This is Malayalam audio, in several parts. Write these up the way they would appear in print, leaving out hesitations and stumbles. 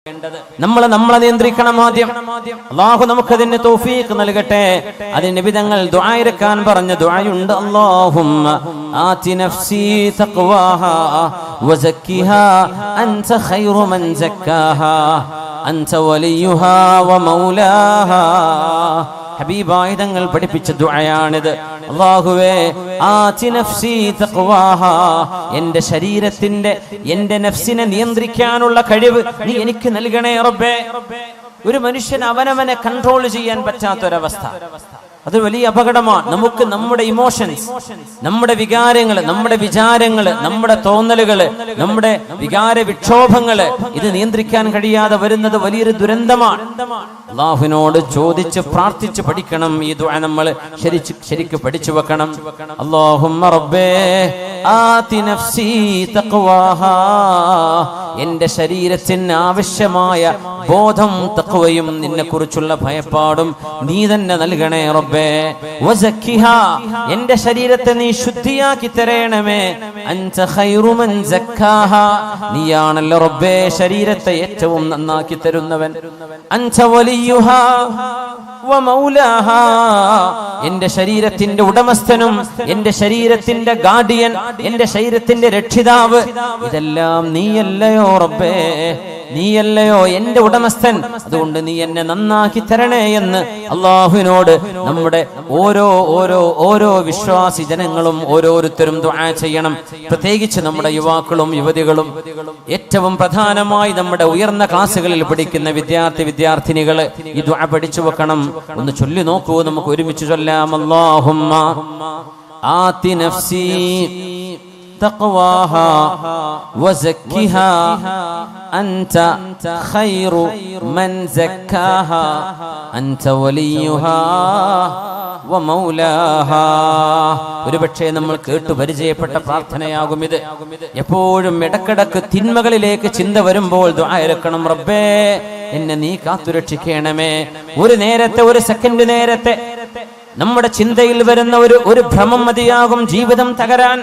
നമ്മളെ നിയന്ത്രിക്കണം ആദ്യം. അല്ലാഹു നമുക്കതിന് തൗഫീഖ് നൽകട്ടെ. അതിന് നബി തങ്ങൾ ദുആ ഇറക്കാൻ പറഞ്ഞ ദുആയുണ്ട്. അല്ലാഹുമ്മ ആതി നഫ്സി തഖ്വാഹാ വസക്കിഹാ അൻത ഖൈറു മൻ സക്കാഹാ അൻത വലിയുഹാ വമൗലാഹാ. ഹബീബായ തങ്ങൾ പഠിപ്പിച്ച ദുആയാണിത്. അല്ലാഹുവേ ആതി നഫ്സി തഖ്വാഹാ, എൻ്റെ ശരീരത്തിന്റെ എൻ്റെ നഫ്സിനെ നിയന്ത്രിക്കാനുള്ള കഴിവ് നീ എനിക്ക് നൽകണേ റബ്ബേ. ഒരു മനുഷ്യൻ അവനവനെ കൺട്രോൾ ചെയ്യാൻ പറ്റാത്തൊരവസ്ഥ, അത് വലിയ അപകടമാണ്. നമുക്ക് നമ്മുടെ ഇമോഷൻസ്, നമ്മുടെ വികാരങ്ങള്, നമ്മുടെ വിചാരങ്ങള്, നമ്മുടെ തോന്നലുകള്, നമ്മുടെ വികാര വിക്ഷോഭങ്ങള് ഇത് നിയന്ത്രിക്കാൻ കഴിയാതെ വരുന്നത് വലിയൊരു ദുരന്തമാണ്. അല്ലാഹുവിനോട് ചോദിച്ച് പ്രാർത്ഥിച്ച് പഠിക്കണം. ഈ ദുആ നമ്മൾ ശരിക്ക് പഠിച്ചു വെക്കണം. അല്ലാഹുമ്മ റബ്ബേ ആതി നഫ്സി തഖ്വാഹാ, എൻ്റെ ശരീരത്തിന് ആവശ്യമായ ബോധം തഖ്വയും നിന്നെ കുറിച്ചുള്ള ഭയപ്പാടും നീ തന്നെ നൽകണേ റബ്ബേ. വസക്കിഹാ, എൻ്റെ ശരീരത്തെ നീ ശുദ്ധിയാക്കി തരണമേ. അൻത ഖൈറു മൻ സക്കാഹാ, നീയാണല്ലോ റബ്ബേ ശരീരത്തെ ഏറ്റവും നന്നാക്കി തരുന്നവൻ. അൻത വലിയുഹാ വമൗലാഹാ, എൻ്റെ ശരീരത്തിന്റെ ഉടമസ്ഥനും എൻ്റെ ശരീരത്തിന്റെ ഗാർഡിയൻ, എൻ്റെ ശരീരത്തിന്റെ രക്ഷിതാവ്, ഇതെല്ലാം നീയല്ലയോ റബ്ബേ, നീയല്ലയോ എൻ്റെ ഉടമസ്ഥൻ. അതുകൊണ്ട് നീ എന്നെ നന്നാക്കി തരണേ എന്ന് അല്ലാഹുവിനോട് നമ്മുടെ ഓരോ വിശ്വാസി ജനങ്ങളും ഓരോരുത്തരും ദുആ ചെയ്യണം. പ്രത്യേകിച്ച് നമ്മുടെ യുവാക്കളും യുവതികളും, ഏറ്റവും പ്രധാനമായി നമ്മുടെ ഉയർന്ന ക്ലാസ്സുകളിൽ പഠിക്കുന്ന വിദ്യാർത്ഥിനികള് ഈ ദുആ പഠിച്ചു വെക്കണം. ഒന്ന് ചൊല്ലി നോക്കൂ, നമുക്ക് ഒരുമിച്ച് ചൊല്ലാം. അല്ലാഹുമ്മ ആതി നഫ്സി തഖ്വാഹാ വസക്കിഹാ അൻത ഖൈറു മൻ സക്കാഹാ അൻത വലിയുഹാ വമൗലാഹാ. ഒരുപക്ഷേ നമ്മൾ കേട്ടു പരിചയപ്പെട്ട പ്രാർത്ഥനയാകും ഇത്. എപ്പോഴും ഇടക്കിടക്ക് തിന്മകളിലേക്ക് ചിന്ത വരുമ്പോൾ ദുആ ഇറക്കണം. റബ്ബേ എന്നെ നീ കാത്തുരക്ഷിക്കണമേ. ഒരു നേരത്തെ, ഒരു സെക്കൻഡ് നേരത്തെ നമ്മുടെ ചിന്തയിൽ വരുന്ന ഒരു ഭ്രമം മതിയാകും ജീവിതം തകരാൻ.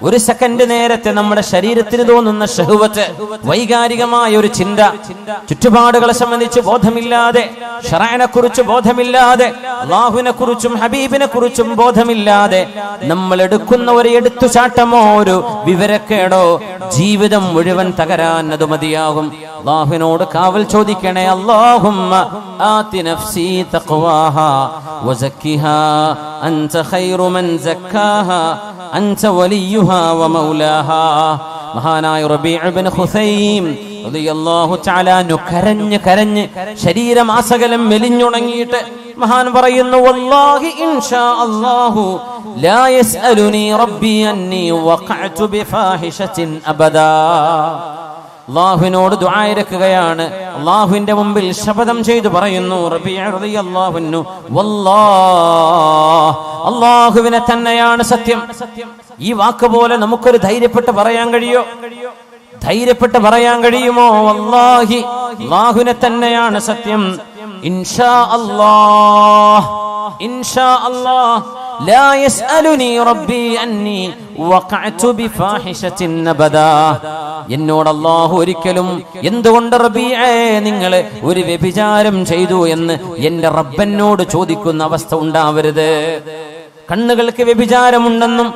ഒരു സെക്കൻഡ് നേരത്തെ നമ്മുടെ ശരീരത്തിന് തോന്നുന്ന ശഹ്വത്ത്, വൈകാരികമായ ഒരു ചിന്ത, ചുറ്റുപാടുകളെ സംബന്ധിച്ച് ബോധമില്ലാതെ, ശറഅനെ കുറിച്ച് ബോധമില്ലാതെ, അല്ലാഹുവിനെ കുറിച്ചും ഹബീബിനെ കുറിച്ചും ബോധമില്ലാതെ നമ്മൾ എടുക്കുന്ന ഒരു എടുത്തുചാട്ടമോ ഒരു വിവരക്കേടോ ജീവിതം മുഴുവൻ തകരാൻ അത് മതിയാകും. അല്ലാഹുവിനോട് കാവൽ ചോദിക്കണേ. അല്ലാഹുമ്മ ആതി നഫ്സി തഖ്വാഹാ വസക്കിഹാ അൻത ഖൈറു മൻ സക്കാഹാ അൻത വലിയുഹാ വമൗലാഹാ. മഹാനായ റബീഅ ഇബ്നു ഖുസൈം റളിയല്ലാഹു തആല അൻഹു കരഞ്ഞ് ശരീരമാസകലം മെലിഞ്ഞുണങ്ങിയിട്ട് മഹാൻ പറയുന്നു, വല്ലാഹി ഇൻഷാ അല്ലാഹു ലാ യസ്അലുനി റബ്ബി അന്നി വഖഅതു ബിഫാഹിശത്തിൻ അബദാ. അല്ലാഹുവിനോട് ദുആ ഇറക്കുകയാണ്. അല്ലാഹുവിന്റെ മുമ്പിൽ ശപഥം ചെയ്തു പറയുന്നു റബീഅ റളിയല്ലാഹു അൻഹു, വല്ലാഹ്, അല്ലാഹുവിനെ തന്നെയാണ് സത്യം. ഈ വാക്ക് പോലെ നമുക്കൊരു ധൈര്യപ്പെട്ട് പറയാൻ കഴിയോ? ധൈര്യപ്പെട്ട് പറയാൻ കഴിയുമോ? വല്ലാഹി, അല്ലാഹുവിനെ തന്നെയാണ് സത്യം. ഇൻഷാ അല്ലാഹ്, ഇൻഷാ അല്ലാഹ് ലാ യസ്അലുനി റബ്ബി അന്നി വഖഅതു ബിഫാഹിശത്തിൻ അബദാ. എന്നോട് അല്ലാഹു ഒരിക്കലും എന്തുകൊണ്ട് റബീഅേ നിങ്ങൾ ഒരു വ്യഭിചാരം ചെയ്തു എന്ന് എൻ്റെ റബ്ബനോട് ചോദിക്കുന്ന അവസ്ഥ ഉണ്ടാവരുത്. കണ്ണുകൾക്ക് വ്യഭിചാരമുണ്ടെന്നും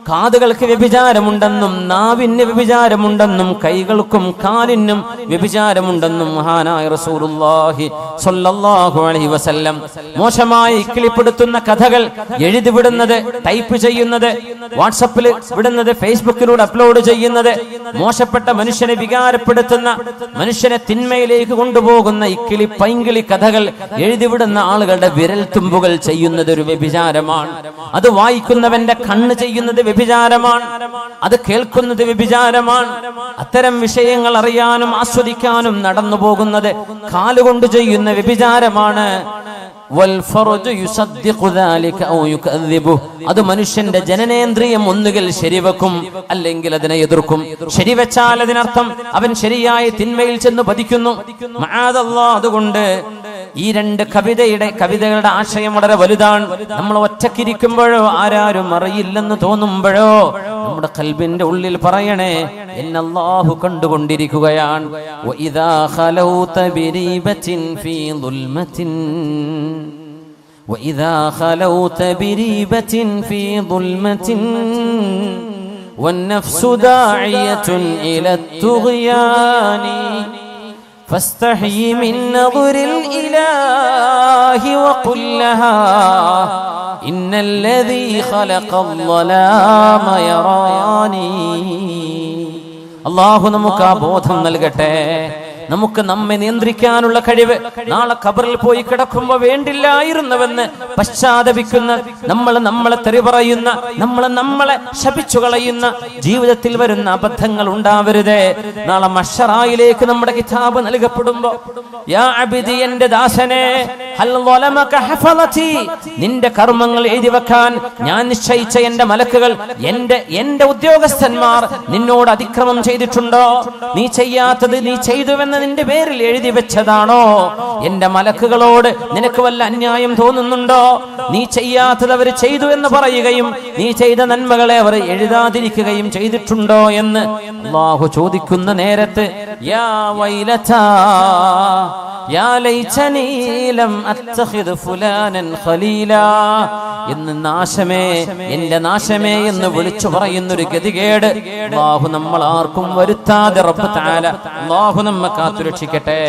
കാതുകൾക്ക് വ്യഭിചാരമുണ്ടെന്നും നാവിന് വ്യഭിചാരമുണ്ടെന്നും കൈകൾക്കും കാലിനും വ്യഭിചാരമുണ്ടെന്നും മഹാനായ റസൂലുള്ളാഹി സ്വല്ലല്ലാഹു അലൈഹി വസല്ലം മോശമായി കിളിപ്പെടുത്തുന്ന കഥകൾ എഴുതിവിടുന്നത്, ടൈപ്പ് ചെയ്യുന്നത്, വാട്സപ്പിൽ വിടുന്നത്, ഫേസ്ബുക്കിലൂടെ അപ്ലോഡ് ചെയ്യുന്നത്, മോശപ്പെട്ട മനുഷ്യനെ വികാരപ്പെടുത്തുന്ന, മനുഷ്യനെ തിന്മയിലേക്ക് കൊണ്ടുപോകുന്ന ഇക്കിളി പൈങ്കിളി കഥകൾ എഴുതിവിടുന്ന ആളുകളുടെ വിരൽ തുമ്പുകൾ ചെയ്യുന്നത് ഒരു വ്യഭിചാരമാണ്. അത് വായിക്കുന്നവന്റെ കണ്ണ് ചെയ്യുന്നത് വ്യഭിചാരമാണ്. അത് കേൾക്കുന്നത് വ്യഭിചാരമാണ്. അത്തരം വിഷയങ്ങൾ അറിയാനും ആസ്വദിക്കാനും നടന്നു പോകുന്നത് കാലുകൊണ്ട് ചെയ്യുന്ന വ്യഭിചാരമാണ്. അത് മനുഷ്യന്റെ ജനനേന്ദ്രിയം ഒന്നുകിൽ ശരിവെക്കും, അല്ലെങ്കിൽ അതിനെ എതിർക്കും. ശരിവെച്ചാൽ അതിനർത്ഥം അവൻ ശരിയായ തിന്മയിൽ ചെന്ന് പതിക്കുന്നു. മഅദല്ലാഹ്. അതുകൊണ്ട് ഈ രണ്ട് കവിതകളുടെ ആശയം വളരെ വലുതാണ്. നമ്മൾ ഒറ്റക്കിരിക്കുമ്പോഴോ ആരാരും അറിയില്ലെന്ന് തോന്നുമ്പോഴോ നമ്മുടെ ഖൽബിന്റെ ഉള്ളിൽ പറയണേ, എന്നെ അല്ലാഹു കണ്ടുകൊണ്ടിരിക്കുകയാണ്. വഇദാ ഖലൗത ബിരീബത്തിൻ ഫീ ദുൽമത്തിൻ വഇദാ ഖലൗത ബിരീബത്തിൻ ഫീ ദുൽമത്തിൻ والنفس داعية إلى الطغيان فاستحي من نظر الإله وقل لها إن الذي خلق الظلام يراني. അല്ലാഹു നമുക്ക് ആ ബോധം നൽകട്ടെ. നമുക്ക് നമ്മെ നിയന്ത്രിക്കാനുള്ള കഴിവ് നാളെ ഖബറിൽ പോയി കിടക്കുമ്പോൾ വേണ്ടില്ലായിരുന്നുവെന്ന് പശ്ചാത്തപിക്കുന്ന, നമ്മളെ തെറി പറയുന്ന, നമ്മളെ ശപിച്ചു കളയുന്ന ജീവിതത്തിൽ വരുന്ന അബദ്ധങ്ങൾ ഉണ്ടാവരുതേ. നാളെ മഹ്ശറായിലേക്ക് നമ്മുടെ കിതാബ് നൽകപ്പെടുമ്പോ, യാ അബ്ദി, എന്റെ ദാസനെ, ഹൽ വലമക ഹഫളതി, നിന്റെ കർമ്മങ്ങൾ എഴുതി വെക്കാൻ ഞാൻ നിശ്ചയിച്ച എന്റെ മലക്കുകൾ, എന്റെ ഉദ്യോഗസ്ഥന്മാർ നിന്നോട് അതിക്രമം ചെയ്തിട്ടുണ്ടോ? നീ ചെയ്യാത്തത് നീ ചെയ്തുവെന്ന് നിന്റെ പേരിൽ എഴുതി വെച്ചതാണോ? എന്റെ മലക്കുകളോട് നിനക്ക് വല്ല അന്യായം തോന്നുന്നുണ്ടോ? നീ ചെയ്യാത്തത് അവർ ചെയ്തു എന്ന് പറയുകയും നീ ചെയ്ത നന്മകളെ അവർ എഴുതാതിരിക്കുകയും ചെയ്തിട്ടുണ്ടോ എന്ന് അല്ലാഹു ചോദിക്കുന്ന നേരത്ത്, യാ വൈലതാ യാ ലൈതനീ ലം അത്തഖിദ് ഫുലാനൻ ഖലീലാ എന്ന് നാശമേ, എന്റെ നാശമേ എന്ന് വിളിച്ചു പറയുന്നൊരു ഗതികേട് അല്ലാഹു നമ്മൾ ആർക്കും വരുത്താതെ റബ്ബ് തആല അല്ലാഹു നമ്മെ കാത്തുരക്ഷിക്കട്ടെ.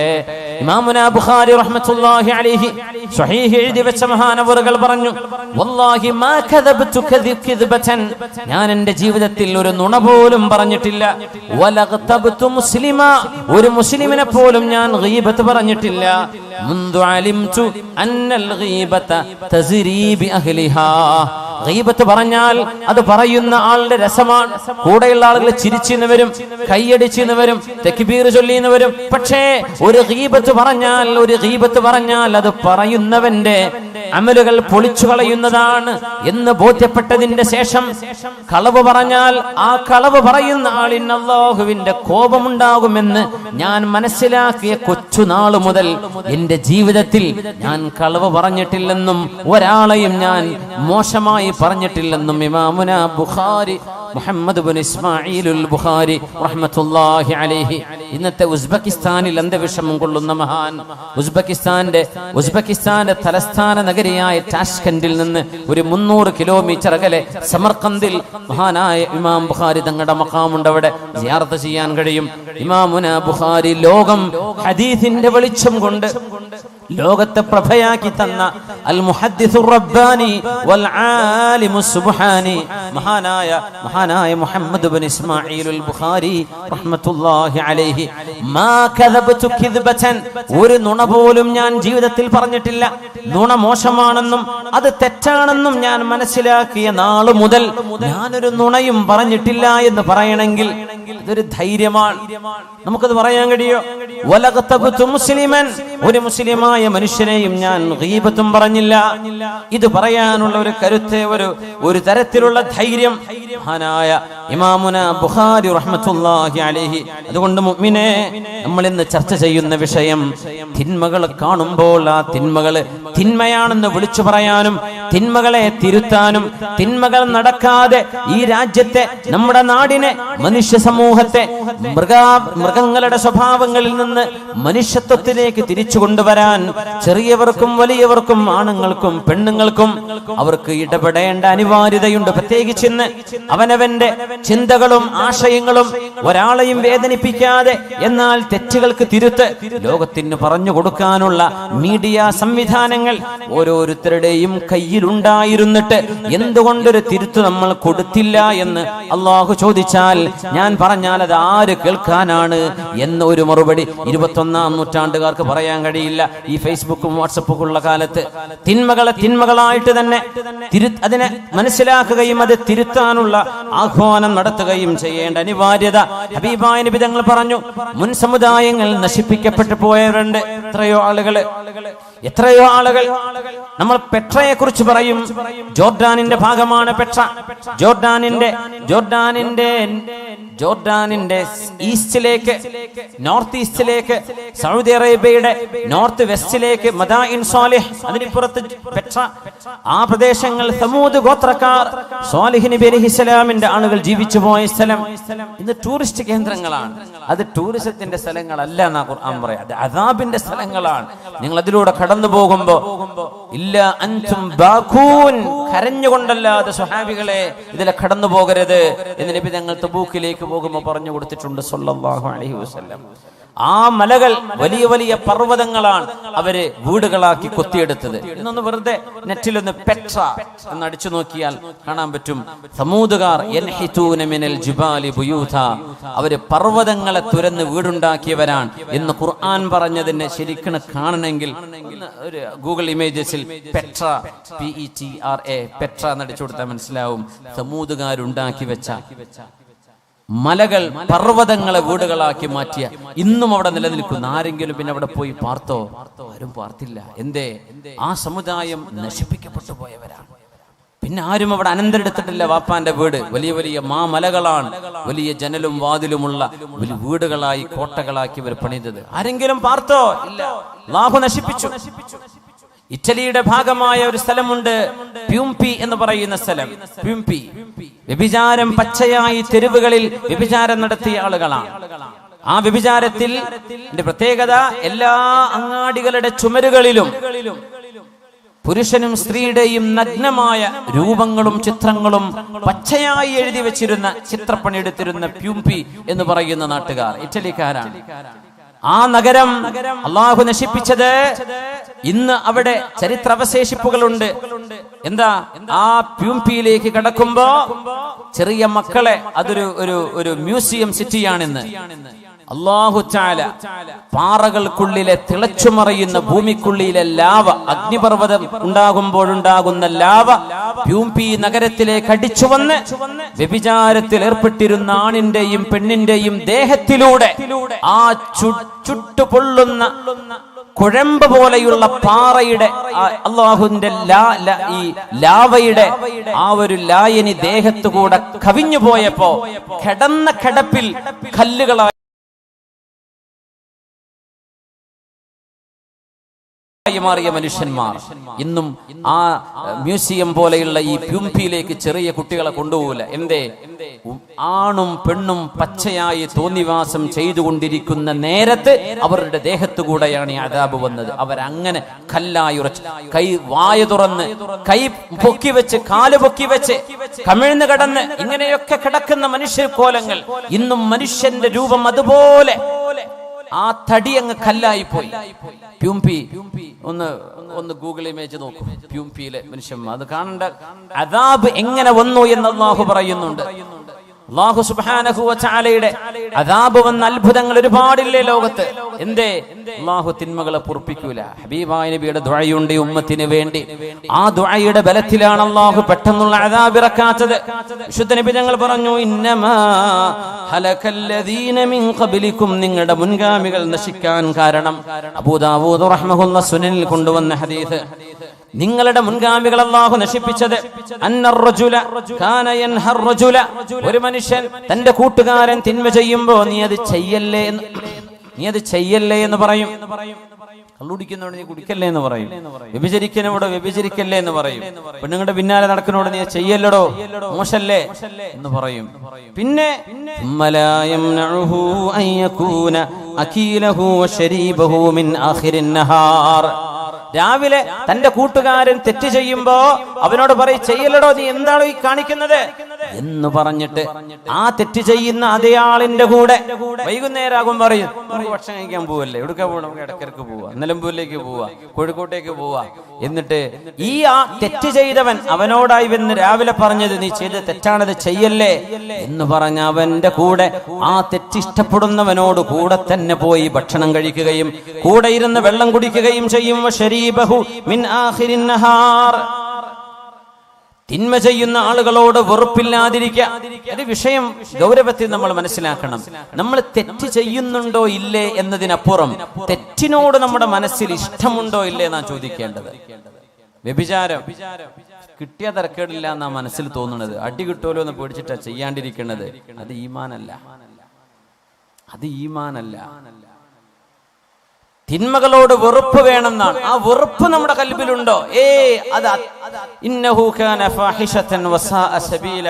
ഇമാമുനാ ബുഖാരി റഹ്മത്തുള്ളാഹി അലൈഹി സ്വഹീഹ് എഴുതി വെച്ച മഹാനവറുകൾ പറഞ്ഞു, വല്ലാഹി മാ കദബ്തു കദിബതൻ, ഞാൻ എന്റെ ജീവിതത്തിൽ ഒരു നുണ പോലും പറഞ്ഞിട്ടില്ല. വലഗ്തബ്തു മുസ്ലിമാ, ഒരു മുസ്ലിമിനെ പോലും ഞാൻ ഗീബത്ത് പറഞ്ഞിട്ടില്ല. മുൻദു അലിംതു അന്നൽ ഗീബത തസ്രി ബി അഹ്ലിഹാ, ഗീബത്ത് പറഞ്ഞാൽ അത് പറയുന്ന ആളുടെ രസമാണ്. കൂടെയുള്ള ആളുകൾ ചിരിച്ചിന്ന് വരും, കൈയടിച്ചിന്ന് വരും, തക്ബീർ ചൊല്ലിന്ന് വരും. പക്ഷേ ഒരു ഗീബത്ത് പറഞ്ഞാൽ അത് പറയുന്നവന്റെ അമലുകൾ പൊളിച്ചു കളയുന്നതാണ് എന്ന് ബോധ്യപ്പെട്ടതിന്റെ ശേഷം കളവ് പറഞ്ഞാൽ ആ കളവ് പറയുന്ന ആളിന് അല്ലാഹുവിന്റെ കോപമുണ്ടാകുമെന്ന് ഞാൻ മനസ്സിലാക്കിയ കൊച്ചുനാള് മുതൽ എന്റെ ജീവിതത്തിൽ ഞാൻ കളവ് പറഞ്ഞിട്ടില്ലെന്നും ഒരാളെയും ഞാൻ മോശമായി പറഞ്ഞിട്ടില്ലെന്നും ഇമാമുനാ ബുഖാരി മുഹമ്മദ് ബിൻ ഇസ്മാഈലുൽ ബുഖാരി റഹ്മത്തുള്ളാഹി അലൈഹി, ഇന്നത്തെ ഉസ്ബെക്കിസ്ഥാനിൽ അന്തവിഷമം കൊള്ളുന്ന മഹാൻ, ഉസ്ബെക്കിസ്ഥാന്റെ തലസ്ഥാന നഗരിയായ ടാഷ്കന്റിൽ നിന്ന് ഒരു 300 കിലോമീറ്റർ അകലെ സമർഖന്ദിൽ മഹാനായ ഇമാം ബുഖാരി തങ്ങളുടെ മഖാമുണ്ട്. അവിടെ സിയാറത്ത് ചെയ്യാൻ കഴിയും. ഇമാമുനാ ബുഖാരി ലോകം ഹദീസിന്റെ വെളിച്ചം കൊണ്ട് ലോകത്തെ പ്രഭയാക്കി തന്ന അൽ മുഹദ്ദിസുർ റബ്ബാനി വൽ ആലിമുസ് സുബ്ഹാനി മഹാനായ മുഹമ്മദ് ബിൻ ഇസ്മാഈലുൽ ബുഖാരി റഹ്മത്തുള്ളാഹി അലൈഹി, മാ കദബ്തു കിദ്ബതൻ, ഒരു നുണ പോലും ഞാൻ ജീവിതത്തിൽ പറഞ്ഞിട്ടില്ല. നുണ മോശമാണെന്നും അത് തെറ്റാണെന്നും ഞാൻ മനസ്സിലാക്കിയ നാള് മുതൽ ഞാനൊരു നുണയും പറഞ്ഞിട്ടില്ല എന്ന് പറയണമെങ്കിൽ ഇതൊരു ധൈര്യമാണ്. നമുക്കത് പറയാൻ കഴിയോ? വലഗ്തബ്തു മുസ്ലിമൻ, ഒരു മുസ്ലിമായ മനുഷ്യനെയും ഞാൻ ഗീബത്തും പറഞ്ഞില്ല. ഇത് പറയാനുള്ള ഒരു കരുത്ത്, ഒരു തരത്തിലുള്ള ധൈര്യം മഹാനായ ഇമാമുനാ ബുഖാരി റഹ്മത്തുള്ളാഹി അലൈഹി. അതുകൊണ്ട് മുഅ്മിനേ, നമ്മൾ ഇന്ന് ചർച്ച ചെയ്യുന്ന വിഷയം തിന്മകൾ കാണുമ്പോൾ ആ തിന്മകൾ തിന്മയാണെന്ന് വിളിച്ചു പറയാനും തിന്മകളെ തിരുത്താനും തിന്മകൾ നടക്കാതെ ഈ രാജ്യത്തെ, നമ്മുടെ നാടിനെ, മനുഷ്യ സമൂഹത്തെ മൃഗങ്ങളുടെ സ്വഭാവങ്ങളിൽ നിന്ന് മനുഷ്യത്വത്തിലേക്ക് തിരിച്ചു കൊണ്ടുവരാൻ ചെറിയവർക്കും വലിയവർക്കും ആണുങ്ങൾക്കും പെണ്ണുങ്ങൾക്കും അവർക്ക് ഇടപെടേണ്ട അനിവാര്യതയുണ്ട്. പ്രത്യേകിച്ച് ഇന്ന് അവനവന്റെ ചിന്തകളും ആശയങ്ങളും ഒരാളെയും വേദനിപ്പിക്കാതെ എന്നാൽ തെറ്റുകൾക്ക് തിരുത്ത് ലോകത്തിന് പറഞ്ഞു കൊടുക്കാനുള്ള മീഡിയ സംവിധാനങ്ങൾ ഓരോരുത്തരുടെയും കയ്യിലുണ്ടായിരുന്നിട്ട് എന്തുകൊണ്ടൊരു തിരുത്ത് നമ്മൾ കൊടുത്തില്ല എന്ന് അള്ളാഹു ചോദിച്ചാൽ ഞാൻ പറഞ്ഞാൽ അത് ആര് കേൾക്കാനാണ് എന്ന ഒരു മറുപടി 21ാം നൂറ്റാണ്ടുകാർക്ക് പറയാൻ കഴിയില്ല. ഈ ഫേസ്ബുക്കും വാട്സപ്പും ഉള്ള കാലത്ത് തിന്മകളെ തിന്മകളായിട്ട് തന്നെ അതിനെ മനസ്സിലാക്കുകയും അത് തിരുത്താനുള്ള ആഹ്വാനം നടത്തുകയും ചെയ്യേണ്ട അനിവാര്യത ഹബീബായ നബി തങ്ങൾ പറഞ്ഞു. മുൻ സമുദായങ്ങൾ നശിപ്പിക്കപ്പെട്ടു പോയവരുണ്ട്. എത്രയോ ആളുകൾ നമ്മൾ പെട്രയെ കുറിച്ച് പറയും. ജോർഡാനിന്റെ ഭാഗമാണ് പെട്ര. ജോർഡാനിന്റെ ഈസ്റ്റിലേക്ക്, നോർത്ത് ഈസ്റ്റിലേക്ക്, സൗദി അറേബ്യയുടെ നോർത്ത് വെസ്റ്റിലേക്ക് മദായിൻ സാലിഹ്, അതിനിപ്പുറത്ത് പെട്ര, ആ പ്രദേശങ്ങൾ സമൂദ് ഗോത്രക്കാർ, സാലിഹ് നബി അലൈഹിസ്സലാമിന്റെ ആളുകൾ ജീവിച്ചു പോയ സ്ഥലം ഇന്ന് ടൂറിസ്റ്റ് കേന്ദ്രങ്ങളാണ്. അത് ടൂറിസത്തിന്റെ സ്ഥലങ്ങളല്ല എന്നാ ഖുർആൻ പറയാം. അത് അദാബിന്റെ സ്ഥലങ്ങളാണ്. നിങ്ങൾ അതിലൂടെ കടന്നു പോകുമ്പോ ഇല്ല അൻതും ബാഖൂൻ, കരഞ്ഞുകൊണ്ടല്ലാതെ സ്വഹാബികളെ ഇതിലെ കടന്നു പോകരുത് എന്ന് നബി തങ്ങൾ തബൂക്കിലേക്ക് പോകുമ്പോൾ പറഞ്ഞു കൊടുത്തിട്ടുണ്ട് സല്ലല്ലാഹു അലൈഹി വസല്ലം. ആ മലകൾ വലിയ വലിയ പർവ്വതങ്ങളാണ് അവര് വീടുകളാക്കി കൊത്തിയെടുത്തത്. ഇന്നൊന്ന് വെറുതെ നെറ്റിലൊന്ന് പെട്ര എന്ന് അടിച്ചു നോക്കിയാൽ കാണാൻ പറ്റും. സമൂദുകാർ യൻഹിതൂന മിനൽ ജിബാലി ബുയൂത, അവര് പർവ്വതങ്ങളെ തുരന്ന് വീടുണ്ടാക്കിയവരാണ് എന്ന് ഖുർആൻ പറഞ്ഞതിനെ ശരിക്കും കാണണമെങ്കിൽ ഒരു ഗൂഗിൾ ഇമേജസിൽ പെട്ര PETRA പെട്ര എന്നടിച്ചു കൊടുത്താൽ മനസ്സിലാവും. സമൂദുകാരുണ്ടാക്കി വെച്ച മലകൾ പർവ്വതങ്ങളെ വീടുകളാക്കി മാറ്റിയ ഇന്നും അവിടെ നിലനിൽക്കുന്നു. ആരെങ്കിലും പിന്നെ അവിടെ പോയി പാർത്തോ? ആരും പാർത്തില്ല. എന്തേ? ആ സമുദായം നശിപ്പിക്കപ്പെട്ടു പോയവരാണ്. പിന്നെ ആരും അവിടെ അനന്തരെടുത്തിട്ടില്ല. വാപ്പാന്റെ വീട് വലിയ വലിയ മാമലകളാണ്, വലിയ ജനലും വാതിലുമുള്ള വലിയ വീടുകളായി കോട്ടകളാക്കി ഇവർ പണിതത്. ആരെങ്കിലും പാർത്തോ? ഇല്ല. അല്ലാഹു നശിപ്പിച്ചു. ഇറ്റലിയുടെ ഭാഗമായ ഒരു സ്ഥലമുണ്ട്, പ്യൂംപി എന്ന് പറയുന്ന സ്ഥലം. പ്യൂംപി വ്യഭിചാരം പച്ചയായി തെരുവുകളിൽ വ്യഭിചാരം നടത്തിയ ആളുകളാണ്. ആ വ്യഭിചാരത്തിൽ പ്രത്യേകത എല്ലാ അങ്ങാടികളുടെ ചുമരുകളിലും പുരുഷനും സ്ത്രീയുടെയും നഗ്നമായ രൂപങ്ങളും ചിത്രങ്ങളും പച്ചയായി എഴുതി വെച്ചിരുന്ന ചിത്രപ്പണിയെടുത്തിരുന്ന പ്യൂംപി എന്ന് പറയുന്ന നാട്ടുകാർ ഇറ്റലിക്കാരാണ്. ആ നഗരം അള്ളാഹു നശിപ്പിച്ചത്. ഇന്ന് അവിടെ ചരിത്രാവശേഷിപ്പുകളുണ്ട്. എന്താ? ആ പ്യൂംപിയിലേക്ക് കടക്കുമ്പോ ചെറിയ മക്കളെ, അതൊരു ഒരു മ്യൂസിയം സിറ്റിയാണിന്ന്. അല്ലാഹു തആല പാറകൾക്കുള്ളിലെ തിളച്ചുമറിയുന്ന ഭൂമിക്കുള്ളിലെ ലാവ, അഗ്നിപർവ്വതം ഉണ്ടാകുമ്പോഴുണ്ടാകുന്ന ലാവ പ്യൂംപി നഗരത്തിലേക്ക് അടിച്ചു വന്ന് വ്യഭിചാരത്തിൽ ഏർപ്പെട്ടിരുന്ന ആണിന്റെയും പെണ്ണിന്റെയും ദേഹത്തിലൂടെ ആ ചുട്ടുപൊള്ളുന്ന കുഴമ്പ് പോലെയുള്ള പാറയുടെ അള്ളാഹുവിന്റെ ഈ ലാവയുടെ ആ ഒരു ലായനി ദേഹത്തുകൂടെ കവിഞ്ഞു പോയപ്പോ കിടന്ന കിടപ്പിൽ കല്ലുകളായി മാറിയ മനുഷ്യന്മാർ ഇന്നും ആ മ്യൂസിയം പോലെയുള്ള ഈ പ്യൂംപിയിലേക്ക് ചെറിയ കുട്ടികളെ കൊണ്ടുപോകില്ല. എന്തേ? ആണും പെണ്ണും പച്ചയായി തോന്നിവാസം ചെയ്തുകൊണ്ടിരിക്കുന്ന നേരത്ത് അവരുടെ ദേഹത്തുകൂടെയാണ് ഈ അദാബ് വന്നത്. അവരങ്ങനെ കല്ലായി ഉറച്ച്, കൈ വായ തുറന്ന്, കൈ പൊക്കി വെച്ച്, കാല് പൊക്കി വെച്ച്, കമിഴ്ന്ന് കിടന്ന് ഇങ്ങനെയൊക്കെ കിടക്കുന്ന മനുഷ്യ കോലങ്ങൾ. ഇന്നും മനുഷ്യന്റെ രൂപം അതുപോലെ ആ തടി അങ്ങ് കല്ലായി പോയി. പ്യൂംപി ഒന്ന് ഗൂഗിൾ ഇമേജ് നോക്കൂ. പ്യൂംപിയിലെ മനുഷ്യന്മാർ അത് കാണേണ്ട. അദാബ് എങ്ങനെ വന്നു എന്ന് അല്ലാഹു പറയുന്നുണ്ട്. അല്ലാഹു സുബ്ഹാനഹു വ തആലയുടെ അദാബ് വന്ന അത്ഭുതങ്ങൾ ഒരുപാടില്ലേ ലോകത്ത്. എന്തേ? അല്ലാഹു തിന്മകളെ പൊറുപ്പിക്കൂല. ഹബീബായ നബിയുടെ ദുആയുണ്ട് ഉമ്മത്തിന് വേണ്ടി. ആ ദുആയുടെ ബലത്തിലാണ് അല്ലാഹു പെട്ടെന്നുള്ള അദാബ് ഇറക്കാത്തത്. വിശുദ്ധ നബി തങ്ങൾ പറഞ്ഞു, ഇന്നമാ ഹലകല്ലദീന മിൻ ഖബ്ലികും, നിങ്ങളുടെ മുൻഗാമികൾ നശിക്കാൻ കാരണം. അബൂ ദാവൂദ് റഹ്മഹുല്ലാഹ് സുനനിൽ കൊണ്ടുവന്ന ഹദീസ്. നിങ്ങളുടെ മുൻഗാമികൾ അല്ലാഹു നശിപ്പിച്ചത് ഒരു മനുഷ്യൻ തന്റെ കൂട്ടുകാരൻ തിന്മ ചെയ്യുമ്പോ നീ അത് ചെയ്യല്ലേ എന്ന് പറയും. കള്ളുടിക്കുന്നോട് നീ കുടിക്കല്ലേ എന്ന് പറയും. വ്യഭിചരിക്കുന്നോട് വ്യഭിചരിക്കല്ലേ എന്ന് പറയും. പെണ്ണുങ്ങളുടെ പിന്നാലെ നടക്കുന്നോട് നീ ചെയ്യല്ലടോ, മോശല്ലേ എന്ന് പറയും. പിന്നെ രാവിലെ തന്റെ കൂട്ടുകാരൻ തെറ്റ് ചെയ്യുമ്പോ അവനോട് പറയും, ചെയ്യല്ലടോ, നീ എന്താണോ ഈ കാണിക്കുന്നത് എന്ന് പറഞ്ഞിട്ട് ആ തെറ്റ് ചെയ്യുന്ന അതേ ആളിന്റെ കൂടെ വൈകുന്നേരം ആകും പറയും, നമുക്ക് ഭക്ഷണം കഴിക്കാൻ പോവല്ലേ, എവിടേക്കാ പോവാ, നമുക്ക് ഇടക്കിടക്ക് പോവാ, നിലമ്പൂരിലേക്ക് പോവാ, കോഴിക്കോട്ടേക്ക് പോവാ. എന്നിട്ട് ഈ ആ തെറ്റ് ചെയ്തവൻ അവനോടായി വന്ന് രാവിലെ പറഞ്ഞത് നീ ചെയ്ത് തെറ്റാണത്, ചെയ്യല്ലേ എന്ന് പറഞ്ഞ അവന്റെ കൂടെ ആ തെറ്റിഷ്ടപ്പെടുന്നവനോട് കൂടെ തന്നെ പോയി ഭക്ഷണം കഴിക്കുകയും കൂടെ ഇരുന്ന് വെള്ളം കുടിക്കുകയും ചെയ്യും. തിന്മ ചെയ്യുന്ന ആളുകളോട് വെറുപ്പില്ലാതിരിക്കുക. ഒരു വിഷയം ഗൗരവത്തിൽ നമ്മൾ മനസ്സിലാക്കണം. നമ്മൾ തെറ്റ് ചെയ്യുന്നുണ്ടോ ഇല്ലേ എന്നതിനപ്പുറം തെറ്റിനോട് നമ്മുടെ മനസ്സിൽ ഇഷ്ടമുണ്ടോ ഇല്ലേ എന്നാ ചോദിക്കേണ്ടത്. വ്യഭിചാരം കിട്ടിയ തരക്കേടില്ല എന്നാ മനസ്സിൽ തോന്നുന്നത്. അടി കിട്ടുമല്ലോ എന്ന് പേടിച്ചിട്ടാ ചെയ്യാണ്ടിരിക്കുന്നത്. അത് ഈമാനല്ല. തിന്മകളോട് വെറുപ്പ് വേണമെന്നാണ്. ആ വെറുപ്പ് നമ്മുടെ കൽബിലുണ്ടോ? അത് ഇന്നഹു കാന ഫാഹിഷതൻ വസാഅ സബീല.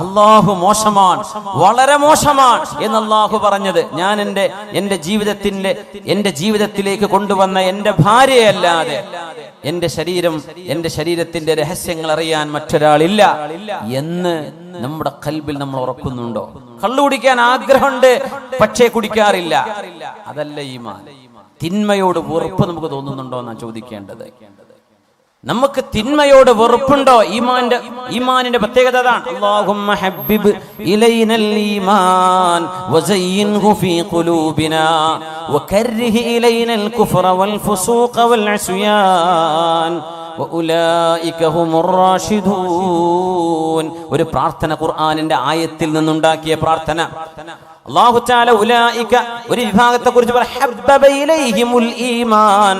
അല്ലാഹു മോശമാണ്, വളരെ മോശമാണ് എന്ന് അല്ലാഹു പറഞ്ഞത് ഞാൻ എന്റെ ജീവിതത്തിലേക്ക് കൊണ്ടുവന്ന എന്റെ ഭാര്യയല്ലാതെ എന്റെ ശരീരത്തിന്റെ രഹസ്യങ്ങൾ അറിയാൻ മറ്റൊരാളില്ല എന്ന് നമ്മുടെ കൽബിൽ നമ്മൾ ഉറക്കുന്നുണ്ടോ? കള്ളു കുടിക്കാൻ ആഗ്രഹമുണ്ട്, പക്ഷേ കുടിക്കാറില്ല. അതല്ല ഈമാൻ. തിന്മയോട് വെറുപ്പ് നമുക്ക് തോന്നുന്നുണ്ടോ എന്നാണ് ചോദിക്കേണ്ടത്. നമുക്ക് തിന്മയോട് വെറുപ്പുണ്ടോ? ഈമാനിന്റെ പ്രത്യേകത അതാണ്. അല്ലാഹുമ്മ ഹബ്ബിബ് ഇലൈനൽ ഈമാൻ വസയ്യിൻഹു ഫീ ഖുലൂബിനാ വകർരിഹ് ഇലൈനൽ കുഫ്റ വൽ ഫുസൂഖ വൽ അസ്യാൻ വഉലൈക ഹുമുർ റാഷിദൂൻ. ഒരു പ്രാർത്ഥന, ഖുർആനിന്റെ ആയത്തിൽ നിന്നുണ്ടാക്കിയ പ്രാർത്ഥന. അല്ലാഹു തആല ഉലൈക ഒരു വിഭാഗത്തെ കുറിച്ച് ഹബ്ബബ ഇലൈഹിമുൽ ഈമാൻ,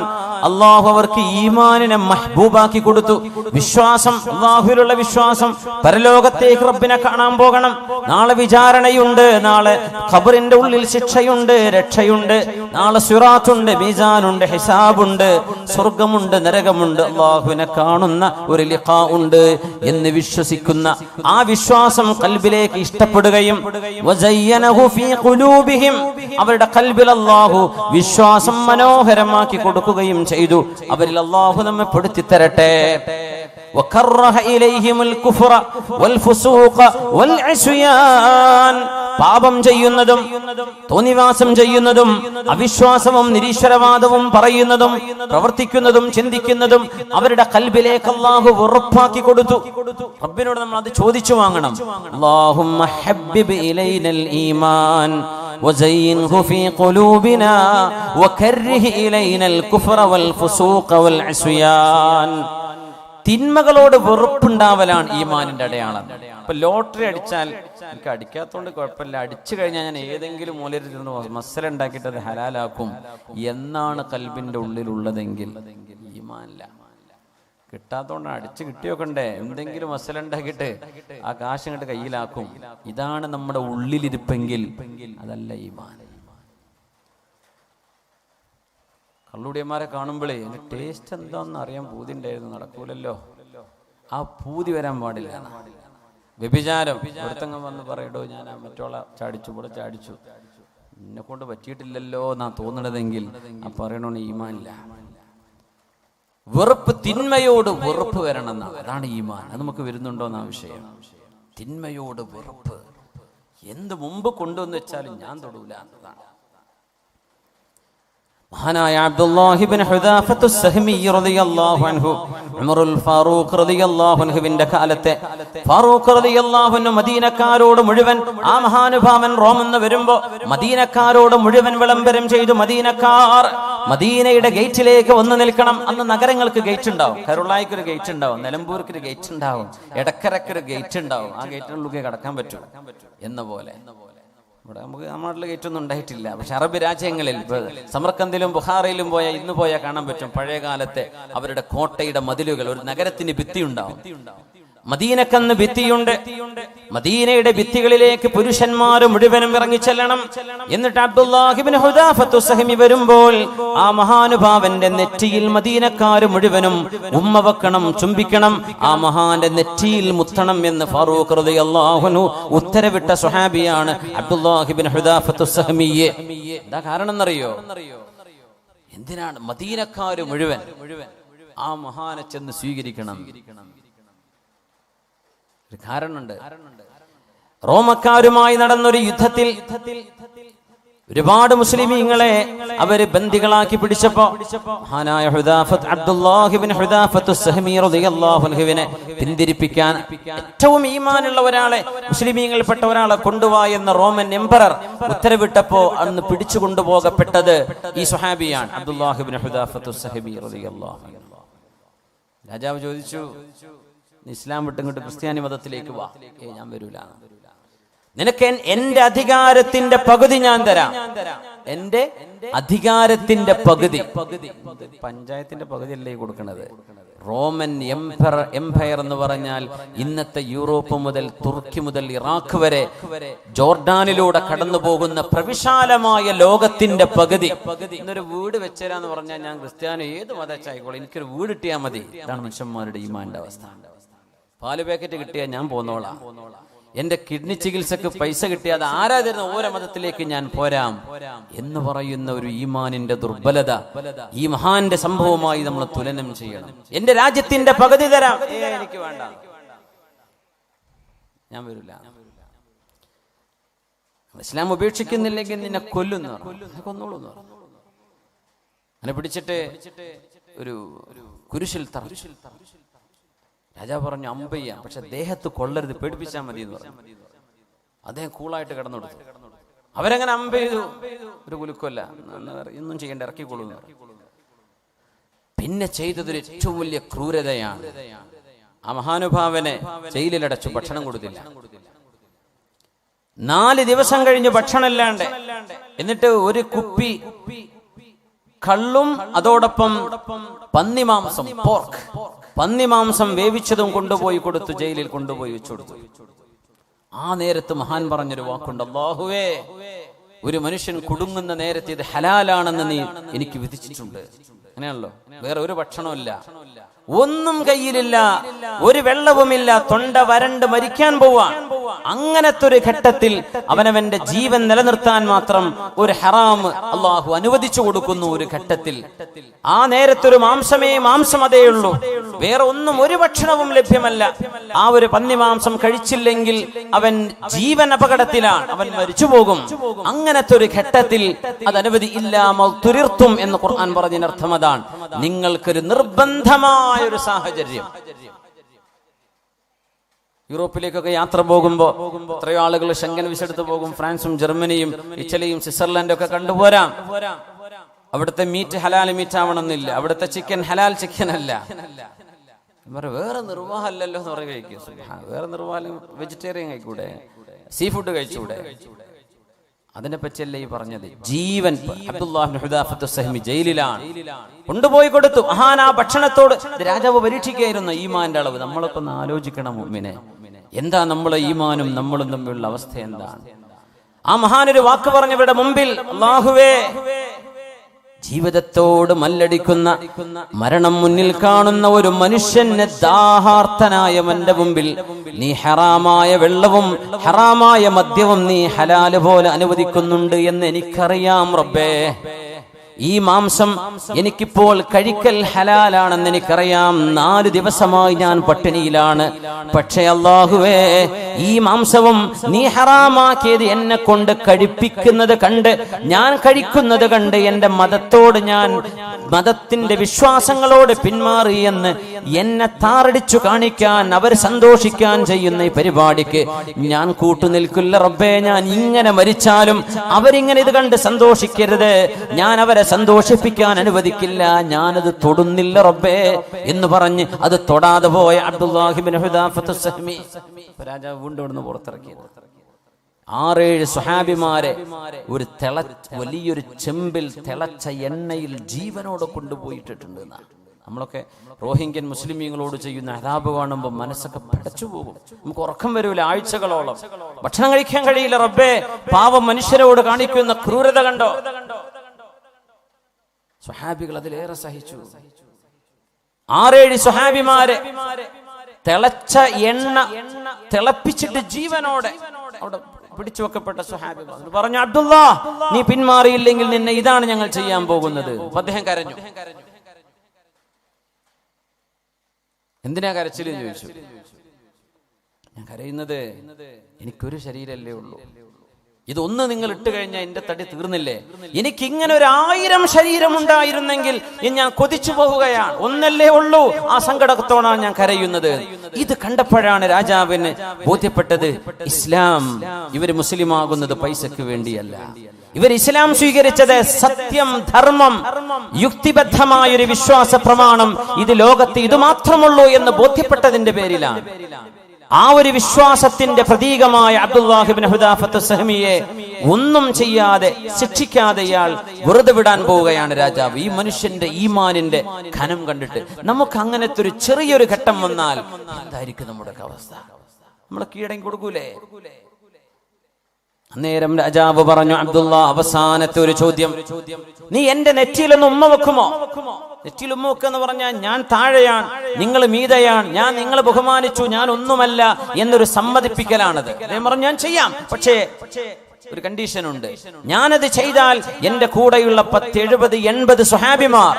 അല്ലാഹു അവർക്ക് ഈമാനിനെ മഹ്ബൂബാക്കി കൊടുത്തു. വിശ്വാസം, അല്ലാഹുവിലുള്ള വിശ്വാസം, പരലോകത്തേക്ക് റബ്ബിനെ കാണാൻ പോകണം, നാളെ വിചാരണയുണ്ട്, നാളെ ഖബറിന്റെ ഉള്ളിൽ ശിക്ഷയുണ്ട്, രക്ഷയുണ്ട്, നാളെ സിറാത്തുണ്ട്, മീസാനുണ്ട്, ഹിസാബുണ്ട്, സ്വർഗ്ഗമുണ്ട്, നരകമുണ്ട്, അല്ലാഹുവിനെ കാണുന്ന ഒരു ലിഖാ ഉണ്ട് എന്ന് വിശ്വസിക്കുന്ന ആ വിശ്വാസം ഖൽബിലേക്ക് ഇഷ്ടപ്പെടുകയും വസയ്യനഹു ഫീ ഖുലൂബിഹിം, അവരുടെ ഖൽബിൽ അല്ലാഹു വിശ്വാസം മനോഹരമാക്കി കൊടുക്കുകയും ചെയ്തു. അവരിൽ അല്ലാഹു നമ്മെ പെടുത്തി തരട്ടെ. വകറഹ ഇലൈഹിമുൽ കുഫ്റ വൽ ഫുസൂഖ വൽ അസ്യാൻ, പാപം ചെയ്യുന്നതും തോന്നിവാസം ചെയ്യുന്നതും അവിശ്വാസവും നിരീശ്വരവാദവും പറയുന്നതും പ്രവർത്തിക്കുന്നതും ചിന്തിക്കുന്നതും അവരുടെ ഖൽബിലേക്ക് അല്ലാഹു വെറുപ്പാക്കി കൊടുത്തു. റബ്ബിനോട് നമ്മൾ അത് ചോദിച്ചു വാങ്ങണം. അല്ലാഹുമ്മ ഹബ്ബിബ് ഇലൈനൽ ഈമാൻ വസയ്യിൻഹു ഫീ ഖുലൂബിനാ വകർരിഹ് ഇലൈനൽ കുഫ്റ വൽ ഫുസൂഖ വൽ അസ്യാൻ. തിന്മകളോട് വെറുപ്പുണ്ടാവലാണ് ഈമാനിന്റെ അടയാളം. ഇപ്പൊ ലോട്ടറി അടിച്ചാൽ എനിക്ക് അടിക്കാത്തോണ്ട് കുഴപ്പമില്ല, അടിച്ചു കഴിഞ്ഞാൽ ഞാൻ ഏതെങ്കിലും മൂലയിൽ മസല ഉണ്ടാക്കിയിട്ട് അത് ഹലാലാക്കും എന്നാണ് കൽബിന്റെ ഉള്ളിലുള്ളതെങ്കിൽ ഈമാനില്ല. കിട്ടാത്തോണ്ട് അടിച്ചു കിട്ടിയോക്കണ്ടേ, എന്തെങ്കിലും മസല ഉണ്ടാക്കിയിട്ട് ആ കാശ് ഇങ്ങോട്ട് കയ്യിലാക്കും, ഇതാണ് നമ്മുടെ ഉള്ളിലിരിപ്പെങ്കിൽ അതല്ല ഈമാൻ. കള്ളുടിയന്മാരെ കാണുമ്പോഴേ എൻ്റെ ടേസ്റ്റ് എന്താണെന്ന് അറിയാൻ പൂതി ഉണ്ടായിരുന്നു, നടക്കൂലല്ലോ. ആ പൂതി വരാൻ പാടില്ല. വ്യഭിചാരം, ഒരുത്തങ്ങം വന്ന് പറയടോ ഞാൻ മറ്റോള ചാടിച്ചു, ഇവിടെ ചാടിച്ചു, എന്നെ കൊണ്ട് പറ്റിയിട്ടില്ലല്ലോ എന്നാ തോന്നണതെങ്കിൽ ആ പറയണോന്ന് ഈമാനില്ല. വെറുപ്പ്, തിന്മയോട് വെറുപ്പ് വരണം എന്നാ, അതാണ് ഈമാൻ. അത് നമുക്ക് വരുന്നുണ്ടോ എന്നാ വിഷയം. തിന്മയോട് വെറുപ്പ് എന്ത് മുമ്പ് കൊണ്ടുവന്ന് വെച്ചാലും ഞാൻ തൊടൂല എന്നതാണ്. മഹാനായ അബ്ദുല്ലാഹി ഇബ്നു ഹുദാഫത്തു സഹ്മി റളിയല്ലാഹു അൻഹു, ഉമറുൽ ഫാറൂഖ് റളിയല്ലാഹു അൻഹുവിന്റെ കാലത്തെ ഫാറൂഖ് റളിയല്ലാഹു അൻഹു മദീനക്കാരോട് മുഴുവൻ, ആ മഹാനുഭാവൻ റോമെന്ന് വരുമ്പോ മദീനക്കാരോട് മുഴുവൻ വിളംബരം ചെയ്തു. മദീനക്കാർ മദീനയുടെ ഗേറ്റിലേക്ക് വന്നു നിൽക്കണം. അന്ന് നഗരങ്ങൾക്ക് ഗേറ്റ് ഉണ്ടാവും. കരുളായിക്ക് ഒരു ഗേറ്റ് ഉണ്ടാവും, നിലമ്പൂർക്ക് ഒരു ഗേറ്റ് ഉണ്ടാവും, എടക്കരക്ക് ഒരു ഗേറ്റ് ഉണ്ടാവും. ആ ഗേറ്റിനുള്ളിൽ കടക്കാൻ പറ്റും എന്ന പോലെ. ഇവിടെ നമുക്ക് നമ്മുടെ നാട്ടിൽ ഗേറ്റൊന്നും ഉണ്ടായിട്ടില്ല. പക്ഷെ അറബ് രാജ്യങ്ങളിൽ സമർക്കന്ദിലും ബുഖാറയിലും ഇന്ന് പോയാൽ കാണാൻ പറ്റും പഴയ കാലത്തെ അവരുടെ കോട്ടയുടെ മതിലുകൾ. ഒരു നഗരത്തിന് ഭിത്തി ഉണ്ടാവും. മദീനക്കന്ന് ഭിത്തിയുണ്ട്. മദീനയുടെ ഭിത്തികളിലേക്ക് പുരുഷന്മാർ മുഴുവനും ഇറങ്ങിച്ചെല്ലണം. എന്നിട്ട് അബ്ദുല്ലാഹി ഇബ്നു ഹുദാഫത്തു സഹ്മി വരുമ്പോൾ ആ മഹാനുഭാവന്റെ നെറ്റിയിൽ മദീനക്കാർ മുഴുവനും ഉമ്മ വെക്കണം, ചുംബിക്കണം, ആ മഹാന്റെ നെറ്റിയിൽ മുത്തണം എന്ന് ഫാറൂഖ് റളിയല്ലാഹു അൻഹു ഉത്തരവിട്ട സ്വഹാബിയാണ് അബ്ദുല്ലാഹി ഇബ്നു ഹുദാഫത്തു സഹ്മി. എന്താ കാരണം എന്നറിയോ? എന്തിനാണ് മദീനക്കാർ മുഴുവൻ ആ മഹാനെ ചെന്ന് സ്വീകരിക്കണം? ഒരു കാരണമുണ്ട്. റോമക്കാരുമായി നടന്നൊരു യുദ്ധത്തിൽ ഒരുപാട് മുസ്ലിമീങ്ങളെ അവര് ബന്ദികളാക്കി പിടിച്ചപ്പോ മഹാനായ അബ്ദുല്ലാഹി ഇബ്നു ഹുദാഫത്തു സഹ്മി റളിയല്ലാഹു അൻഹുവിനെ പിന്തിരിപ്പിക്കാൻ ഏറ്റവും ഈമാനുള്ള ഒരാളെ, മുസ്ലിമീങ്ങളിൽപ്പെട്ട ഒരാളെ കൊണ്ടുവാ എന്ന റോമൻ എംപറർ ഉത്തരവിട്ടപ്പോ അന്ന് പിടിച്ചു കൊണ്ടുപോകപ്പെട്ടത് ഈ സ്വഹാബിയാണ്, അബ്ദുല്ലാഹി ഇബ്നു ഹുദാഫത്തു സഹ്മി റളിയല്ലാഹു അൻഹു. രാജാവ് ചോദിച്ചു, ഇസ്ലാം വിട്ടിങ്ങോട്ട് ക്രിസ്ത്യാനി മതത്തിലേക്ക് വാ. ഞാൻ വരൂല. നിനക്ക് എന്റെ അധികാരത്തിന്റെ പകുതി ഞാൻ തരാം. എന്റെ അധികാരത്തിന്റെ പകുതി. പഞ്ചായത്തിന്റെ പകുതിയല്ലേ കൊടുക്കണത്? റോമൻ എംപയർ എന്ന് പറഞ്ഞാൽ ഇന്നത്തെ യൂറോപ്പ് മുതൽ തുർക്കി മുതൽ ഇറാഖ് വരെ ജോർഡാനിലൂടെ കടന്നു പോകുന്ന പ്രവിശാലമായ ലോകത്തിന്റെ പകുതി. ഇന്നൊരു വീട് വെച്ചരാന്ന് പറഞ്ഞാൽ ഞാൻ ക്രിസ്ത്യാനോ ഏത് മതച്ചായിക്കോളൂ, എനിക്കൊരു വീട് കിട്ടിയാൽ മതി. ഇതാണ് മനുഷ്യന്മാരുടെ ഈമാന്റെ അവസ്ഥ. പാല് പാക്കറ്റ് കിട്ടിയാൽ ഞാൻ പോന്നോളാം, എന്റെ കിഡ്നി ചികിത്സക്ക് പൈസ കിട്ടിയാൽ ആരാ തരുന്ന ഓരോ മതത്തിലേക്ക് ഞാൻ പോരാം എന്ന് പറയുന്ന ഒരു ഈമാനിന്റെ ദുർബലത ഈ മഹാന്റെ സംഭവമായി നമ്മൾ തുലനം ചെയ്യണം. എന്റെ രാജ്യത്തിന്റെ പകുതി തരാം, എനിക്ക് വേണ്ട, ഞാൻ വരില്ല. ഇസ്ലാം ഉപേക്ഷിക്കുന്നില്ലെങ്കിൽ നിന്നെ കൊല്ലുന്നു, കൊന്നോളൂ. അങ്ങനെ പിടിച്ചിട്ട് ഒരു കുരിശിൽ തറച്ചു. രാജാവ് പറഞ്ഞു അമ്പയ്യാം, പക്ഷെ ദേഹത്ത് കൊള്ളരുത്, പേടിപ്പിച്ചാൽ മതി എന്ന് പറഞ്ഞു. അദ്ദേഹം കൂളായിട്ട് കിടന്നുകൊടുത്തു. അവരങ്ങനെ അമ്പ ചെയ്തു. ഒരു കുലുക്കല്ല, ഒന്നും ചെയ്യേണ്ട, ഇറക്കിക്കൊള്ളുന്നു. പിന്നെ ചെയ്തതൊരു ഏറ്റവും വലിയ ക്രൂരതയാണ്. ആ മഹാനുഭാവനെ ജയിലിലടച്ചു, ഭക്ഷണം കൊടുത്തില്ല. 4 ദിവസം കഴിഞ്ഞ് ഭക്ഷണമില്ലാണ്ട്. എന്നിട്ട് ഒരു കുപ്പി കള്ളും അതോടൊപ്പം പന്നിമാംസം, പോർക്ക്, പന്നിമാംസം വേവിച്ചതും കൊണ്ടുപോയി കൊടുത്തു, ജയിലിൽ കൊണ്ടുപോയി വെച്ചു കൊടുത്തു. ആ നേരത്ത് മഹാൻ പറഞ്ഞൊരു വാക്കുണ്ട്, അല്ലാഹുവേ, ഒരു മനുഷ്യൻ കുടുങ്ങുന്ന നേരത്തെ ഇത് ഹലാലാണെന്ന് നീ എനിക്ക് വിധിച്ചിട്ടുണ്ട്. അങ്ങനെയാണല്ലോ. വേറെ ഒരു ഭക്ഷണമില്ല, ഒന്നും കയ്യിലില്ല, ഒരു വെള്ളവുമില്ല, തൊണ്ട വരണ്ട് മരിക്കാൻ പോവാൻ. അങ്ങനത്തെ ഒരു ഘട്ടത്തിൽ അവനവന്റെ ജീവൻ നിലനിർത്താൻ മാത്രം ഒരു ഹറാം അള്ളാഹു അനുവദിച്ചു കൊടുക്കുന്നു. ഒരു ഘട്ടത്തിൽ ആ നേരത്തൊരു മാംസം അതേ ഉള്ളൂ, വേറെ ഒന്നും ഒരു ഭക്ഷണവും ലഭ്യമല്ല. ആ ഒരു പന്നിമാംസം കഴിച്ചില്ലെങ്കിൽ അവൻ ജീവൻ അപകടത്തിലാണ്, അവൻ മരിച്ചു പോകും. അങ്ങനത്തെ ഒരു ഘട്ടത്തിൽ അത് അനുവദി ഇല്ലാമൽ തുരിർത്തും എന്ന് ഖുർആൻ പറഞ്ഞതിനർത്ഥം അതാണ്, നിങ്ങൾക്കൊരു നിർബന്ധമായ ഒരു സാഹചര്യം. യൂറോപ്പിലേക്കൊക്കെ യാത്ര പോകുമ്പോൾ എത്രയോ ആളുകൾ ഷെങ്കൻ വിസ എടുത്ത് പോകും. ഫ്രാൻസും ജർമ്മനിയും ഇറ്റലിയും സ്വിറ്റ്സർലൻഡും ഒക്കെ കണ്ടുപോരാം. അവിടുത്തെ മീറ്റ് ഹലാൽ മീറ്റ് ആവണമെന്നില്ല, അവിടുത്തെ ചിക്കൻ ഹലാൽ ചിക്കൻ അല്ല. വേറെ നിർവാഹമല്ലല്ലോ എന്ന് പറഞ്ഞ് കഴിക്കും. വേറെ നിർവാഹം വെജിറ്റേറിയൻ കഴിക്കൂടെ, സീ ഫുഡ് കഴിച്ചൂടെ? അതിനെ പറ്റിയല്ലേ ഈ പറഞ്ഞത്. ജീവൻ അബ്ദുല്ലാഹ് ഇബ്നു ഹുദാഫത്ത് സഹ്മി ജയിലിലാണ്, കൊണ്ടുപോയി കൊടുത്തു. മഹാൻ ആ ഭക്ഷണത്തോട് രാജാവ് പരീക്ഷിക്കുകയായിരുന്നു ഈമാന്റെ അളവ്. നമ്മളൊക്കെ ഒന്ന് ആലോചിക്കണം മുഅ്മിനെ, എന്താ നമ്മളെ ഈമാനും നമ്മളും തമ്മിലുള്ള അവസ്ഥ എന്താണ്? ആ മഹാനൊരു വാക്ക് പറഞ്ഞവരുടെ മുമ്പിൽ, അല്ലാഹുവേ, ജീവിതത്തോട് മല്ലടിക്കുന്ന, മരണം മുന്നിൽ കാണുന്ന ഒരു മനുഷ്യന് ദാഹാർത്തനായവന്റെ മുമ്പിൽ നീ ഹറാമായ വെള്ളവും ഹറാമായ മദ്യവും നീ ഹലാല് പോലെ അനുവദിക്കുന്നുണ്ട് എന്ന് എനിക്കറിയാം റബ്ബേ. ഈ മാംസം എനിക്കിപ്പോൾ കഴിക്കൽ ഹലാലാണെന്ന് എനിക്കറിയാം. 4 ദിവസമായി ഞാൻ പട്ടിണിയിലാണ്. പക്ഷേ അല്ലാഹുവേ, ഈ മാംസവും നീ ഹറാമാക്കിയത് എന്നെ കൊണ്ട് കഴിപ്പിക്കുന്നത് കണ്ട്, ഞാൻ കഴിക്കുന്നത് കണ്ട് എന്റെ മതത്തോട്, ഞാൻ മതത്തിന്റെ വിശ്വാസങ്ങളോട് പിന്മാറി എന്ന് എന്നെ താറടിച്ചു കാണിക്കാൻ, അവർ സന്തോഷിക്കാൻ ചെയ്യുന്ന ഈ പരിപാടിക്ക് ഞാൻ കൂട്ടുനിൽക്കില്ല റബ്ബേ. ഞാൻ ഇങ്ങനെ മരിച്ചാലും അവരിങ്ങനെ ഇത് കണ്ട് സന്തോഷിക്കരുത്, ഞാൻ അവരെ സന്തോഷിപ്പിക്കാൻ അനുവദിക്കില്ല, ഞാനത് തൊടുന്നില്ല റബ്ബേ എന്ന് പറഞ്ഞ് അത് തൊടാതെ പോയ അബ്ദുല്ലാഹി ഇബ്നു ഹുദാഫത്ത് സഹ്മി രാജാവ് വീണ്ടും ഇവിടുന്ന് പുറത്തിറക്കി. 6-7 സ്വഹാബിമാരെ ഒരു വലിയൊരു ചെമ്പിൽ തിളച്ച എണ്ണയിൽ ജീവനോടെ കൊണ്ടുപോയിട്ടിട്ടുണ്ട്. നമ്മളൊക്കെ റോഹിംഗ്യൻ മുസ്ലിമീങ്ങളോട് ചെയ്യുന്ന അദാബ് കാണുമ്പോൾ മനസ്സൊക്കെ പടച്ചു പോകും. നമുക്ക് ഉറക്കം വരൂല, ആഴ്ചകളോളം ഭക്ഷണം കഴിക്കാൻ കഴിയില്ല റബ്ബേ. പാവം മനുഷ്യരോട് കാണിക്കുന്ന ക്രൂരത കണ്ടോ? സ്വഹാബികൾ അതിലേറെ സഹിച്ചു. 6-7 സ്വഹാബിമാരെ തിളച്ച എണ്ണ തിളപ്പിച്ചിട്ട് ജീവനോടെ അവിടെ പിടിച്ചു വെക്കപ്പെട്ട സ്വഹാബിമാർ പറഞ്ഞു, അബ്ദുല്ലാ, നീ പിന്മാറിയില്ലെങ്കിൽ നിന്നെ ഇതാണ് ഞങ്ങൾ ചെയ്യാൻ പോകുന്നത്. അദ്ദേഹം കരഞ്ഞു. എന്തിനാ കരച്ചിലെന്ന് ചോദിച്ചു. ഞാൻ കരയുന്നത് എനിക്കൊരു ശരീരമല്ലേ ഉള്ളൂ, ഇതൊന്ന് നിങ്ങൾ ഇട്ട് കഴിഞ്ഞാൽ എന്റെ തടി തീർന്നില്ലേ? എനിക്ക് ഇങ്ങനെ 1000 ശരീരം ഉണ്ടായിരുന്നെങ്കിൽ ഞാൻ കൊതിച്ചു പോവുകയാണ്. ഒന്നല്ലേ ഉള്ളൂ, ആ സങ്കടത്തോടാണ് ഞാൻ കരയുന്നത്. ഇത് കണ്ടപ്പോഴാണ് രാജാവിന് ബോധ്യപ്പെട്ടത്, ഇസ്ലാം, ഇവര് മുസ്ലിം ആകുന്നത് പൈസക്ക് വേണ്ടിയല്ല. ഇവർ ഇസ്ലാം സ്വീകരിച്ചത് സത്യം, ധർമ്മം, യുക്തിബദ്ധമായൊരു വിശ്വാസ പ്രമാണം, ഇത് ലോകത്ത് ഇത് മാത്രമുള്ളൂ എന്ന് ബോധ്യപ്പെട്ടതിന്റെ പേരിലാണ്. ആ ഒരു വിശ്വാസത്തിന്റെ പ്രതീകമായ അബ്ദുല്ലാഹ് ഇബ്നു ഹുദാഫത്ത് സഹമിയെ ഒന്നും ചെയ്യാതെ ശിക്ഷിക്കാതെ ഇയാൾ വെറുതെ വിടാൻ പോവുകയാണ് രാജാവ്. ഈ മനുഷ്യന്റെ ഈമാനിന്റെ ഘനം കണ്ടിട്ട് നമുക്ക് അങ്ങനത്തെ ഒരു ചെറിയൊരു ഘട്ടം വന്നാൽ എന്തായിരിക്കും നമ്മുടെ അവസ്ഥ? നമ്മൾ കീഴടങ്ങി കൊടുക്കൂലേ? അന്നേരം രാജാവ് പറഞ്ഞു, അബ്ദുള്ള, അവസാനത്തെ ഒരു ചോദ്യം, നീ എന്റെ നെറ്റിയിലൊന്ന് ഉമ്മ വെക്കുമോ? നെറ്റിയിൽ ഉമ്മ വെക്കെന്ന് പറഞ്ഞാൽ ഞാൻ താഴെയാണ്, നിങ്ങൾ മീതയാണ്, ഞാൻ നിങ്ങളെ ബഹുമാനിച്ചു, ഞാൻ ഒന്നുമല്ല എന്നൊരു സമ്മതിപ്പിക്കലാണത്. അദ്ദേഹം പറഞ്ഞു, ഞാൻ ചെയ്യാം, പക്ഷേ ഒരു കണ്ടീഷൻ ഉണ്ട്. ഞാനത് ചെയ്താൽ എന്റെ കൂടെയുള്ള 10, 70, 80 സ്വഹാബിമാർ,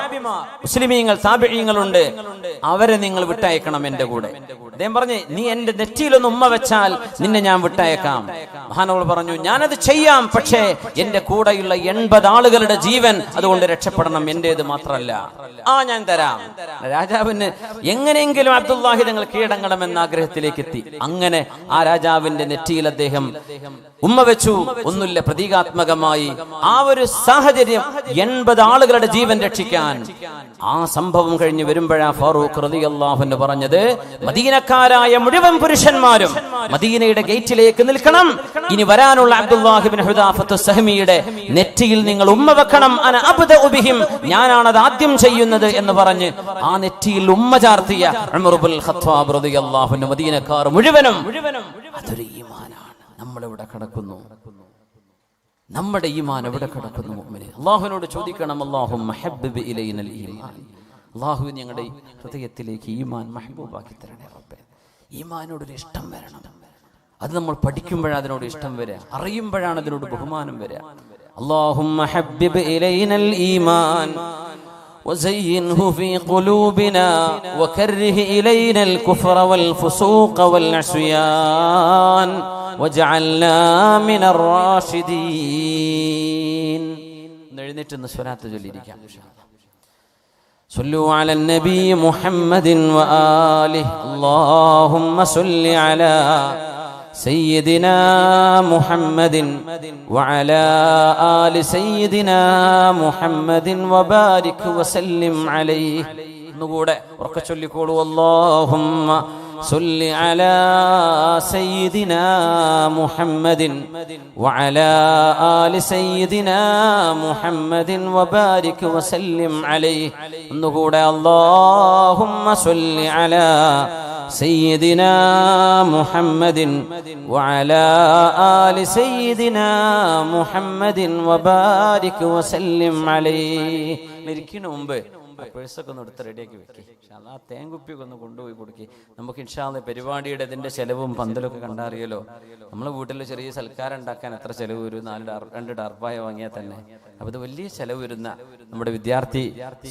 മുസ്ലിമീങ്ങൾ, താബിഈങ്ങളുണ്ട്, അവരെ നിങ്ങൾ വിട്ടയക്കണം എന്റെ കൂടെ. അദ്ദേഹം പറഞ്ഞു, നീ എന്റെ നെറ്റിയിലൊന്ന് ഉമ്മ വെച്ചാൽ നിന്നെ ഞാൻ വിട്ടയക്കാം. മഹാനവർ പറഞ്ഞു, ഞാനത് ചെയ്യാം, പക്ഷേ എന്റെ കൂടെയുള്ള 80 ആളുകളുടെ ജീവൻ അതുകൊണ്ട് രക്ഷപ്പെടണം, എന്റേത് മാത്രമല്ല. ഞാൻ തരാം. രാജാവിന് എങ്ങനെയെങ്കിലും അബ്ദുല്ലാഹി തങ്ങൾ കീഴടങ്ങണമെന്ന ആഗ്രഹത്തിലേക്ക് എത്തി. അങ്ങനെ ആ രാജാവിന്റെ നെറ്റിയിൽ അദ്ദേഹം ഉമ്മ വെച്ചു. ഒന്നുമില്ല, പ്രതീകാത്മകമായി ആ ഒരു സാഹചര്യം 80 ആളുകളുടെ ജീവൻ രക്ഷിക്കാൻ. ആ സംഭവം കഴിഞ്ഞ് വരുമ്പോഴാ ഫാറൂഖ് റളിയല്ലാഹു അൻഹു പറഞ്ഞത്, മദീനക്കാരായ മുഴുവൻ പുരുഷന്മാരും മദീനയുടെ ഗേറ്റിലേക്ക് നിൽക്കണം. ഇനി വരാനുള്ള അബ്ദുല്ലാഹ് ഇബ്നു ഹുദാഫത്ത് സഹമിയുടെ നെറ്റിയിൽ നിങ്ങൾ ഉമ്മ വെക്കണം. അന അബ്ദഉ ബിഹിം, ഞാനാണത് ആദ്യം ചെയ്യുന്നത് എന്ന് പറഞ്ഞ് ആ നെറ്റിയിൽ ഉമ്മ ചാർത്തിയ ഉമർ ഇബ്നുൽ ഖത്താബ് റളിയല്ലാഹു അൻഹു മദീനക്കാർ മുഴുവനും. അതൊരു ഈമാനാണ്. നമ്മളെവിടെ കിടക്കുന്നു? നമ്മുടെ ഈമാൻ എവിടെ കിടക്കുന്നു? മുഅ്മിനേ, അല്ലാഹുവിനോട് ചോദിക്കണം, അല്ലാഹുമ്മ ഹബ്ബിബ് ഇലൈനൽ ഈമാൻ, അല്ലാഹു ഞങ്ങളുടെ ഹൃദയത്തിലേക്ക് ഈമാൻ മഹ്ബൂബാക്കി തരണേ റബ്ബേ. ഈമാനോടൊരു ഇഷ്ടം വരണം. അത് നമ്മൾ പഠിക്കുമ്പോഴാണ് അതിനോട് ഇഷ്ടം വരിക, അറിയുമ്പോഴാണ് അതിനോട് ബഹുമാനം വരിക. അല്ലാഹുമ്മ ഹബ്ബിബ് ഇലൈനൽ ഈമാൻ وزينه في قلوبنا وكره إلينا الكفر والفسوق والعصيان وجعلنا من الراشدين. എഴുന്നേറ്റ് സ്വലാത്ത് ചൊല്ലിയിരിക്കാം. صلوا على النبي محمد وآله. اللهم صل على سيدنا محمد وعلى آل سيدنا محمد وبارك وسلم عليه. نقول وركشل يقول اللهم صل على سيدنا محمد وعلى آل سيدنا محمد وبارك وسلم عليه. نقول اللهم صل على سيدنا محمد وعلى آل سيدنا محمد وبارك وسلم عليه. ഇരിക്കുന്ന മുമ്പ് പേഴ്സൊക്കെ ഒന്ന് എടുത്ത് റെഡിയാക്കി വെക്കി. ആ തേങ്കുപ്പിയൊക്കെ ഒന്ന് കൊണ്ടുപോയി കൊടുക്കി. നമുക്ക് ഇൻഷാ അല്ലാഹ് പരിപാടിയുടെ ഇതിന്റെ ചെലവും പന്തലൊക്കെ കണ്ടറിയല്ലോ. നമ്മളെ വീട്ടിൽ ചെറിയ സൽക്കാരം ഉണ്ടാക്കാൻ എത്ര ചെലവ് വരും? 2 ഡർപ്പായ വാങ്ങിയാൽ തന്നെ. അപ്പോൾ ഇത് വലിയ ചെലവ് വരുന്ന നമ്മുടെ വിദ്യാർത്ഥി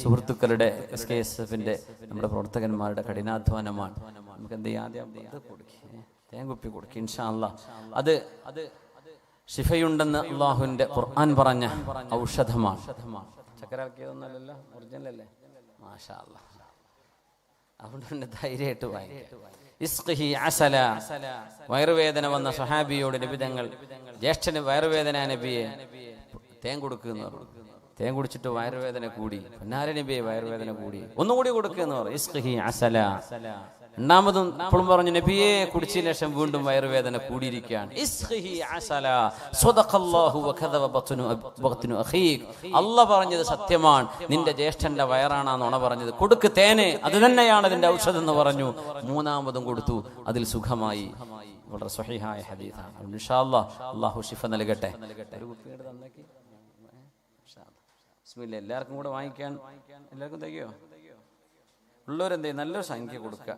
സുഹൃത്തുക്കളുടെ SKSF-ന്റെ നമ്മുടെ പ്രവർത്തകന്മാരുടെ കഠിനാധ്വാനമാണ്. നമുക്ക് എന്ത് ചെയ്യാം? ആദ്യം ഇത് കൊടുക്കി, തേങ്കുപ്പി കൊടുക്കി. ഇൻഷാ അല്ലാഹ് അത് ശിഫയുണ്ടെന്ന് അല്ലാഹുവിന്റെ ഖുർആൻ പറഞ്ഞ ഔഷധമാണ്. ചക്കര ഇറക്കിയതൊന്നല്ലല്ലോ, ഒറിജിനൽ അല്ലേ? മാഷാ അല്ലാഹ്. അതുകൊണ്ട് ധൈര്യമായിട്ട് വയറുവേദന വന്ന സ്വഹാബിയോട് നബി തങ്ങൾ, ജ്യേഷ്ഠന് വയറുവേദന, നബിയെ തേൻ കൊടുക്കുന്നു. തേൻ കുടിച്ചിട്ട് വയറുവേദന കൂടി. പൊന്നാര നബിയെ വയറുവേദന കൂടി, ഒന്നുകൂടി കൊടുക്കുന്നു. രണ്ടാമതും ഇപ്പോഴും പറഞ്ഞു, നബിയെ കുടിച്ചതിന് ശേഷം വീണ്ടും വയറുവേദന കൂടിയിരിക്കുകയാണ്. അല്ലാഹ് പറഞ്ഞത് സത്യമാണ്, നിന്റെ ജ്യേഷ്ഠന്റെ വയറാണ് നുണ പറഞ്ഞത്. കൊടുക്ക് തേന്, അത് തന്നെയാണ് അതിന്റെ ഔഷധം എന്ന് പറഞ്ഞു. മൂന്നാമതും കൊടുത്തു, അതിൽ സുഖമായി. വളരെ സ്വഹീഹായ ഹദീസാണ്. ഇൻഷാ അല്ലാഹ് അല്ലാഹു ശിഫ നൽകട്ടെ. ബിസ്മില്ലാ. എല്ലാവർക്കും കൂടെ വാങ്ങിക്കാൻ എല്ലാവർക്കും തയ്യോ? ഉള്ളവരെന്തേ നല്ലൊരു സംഖ്യ കൊടുക്കുക.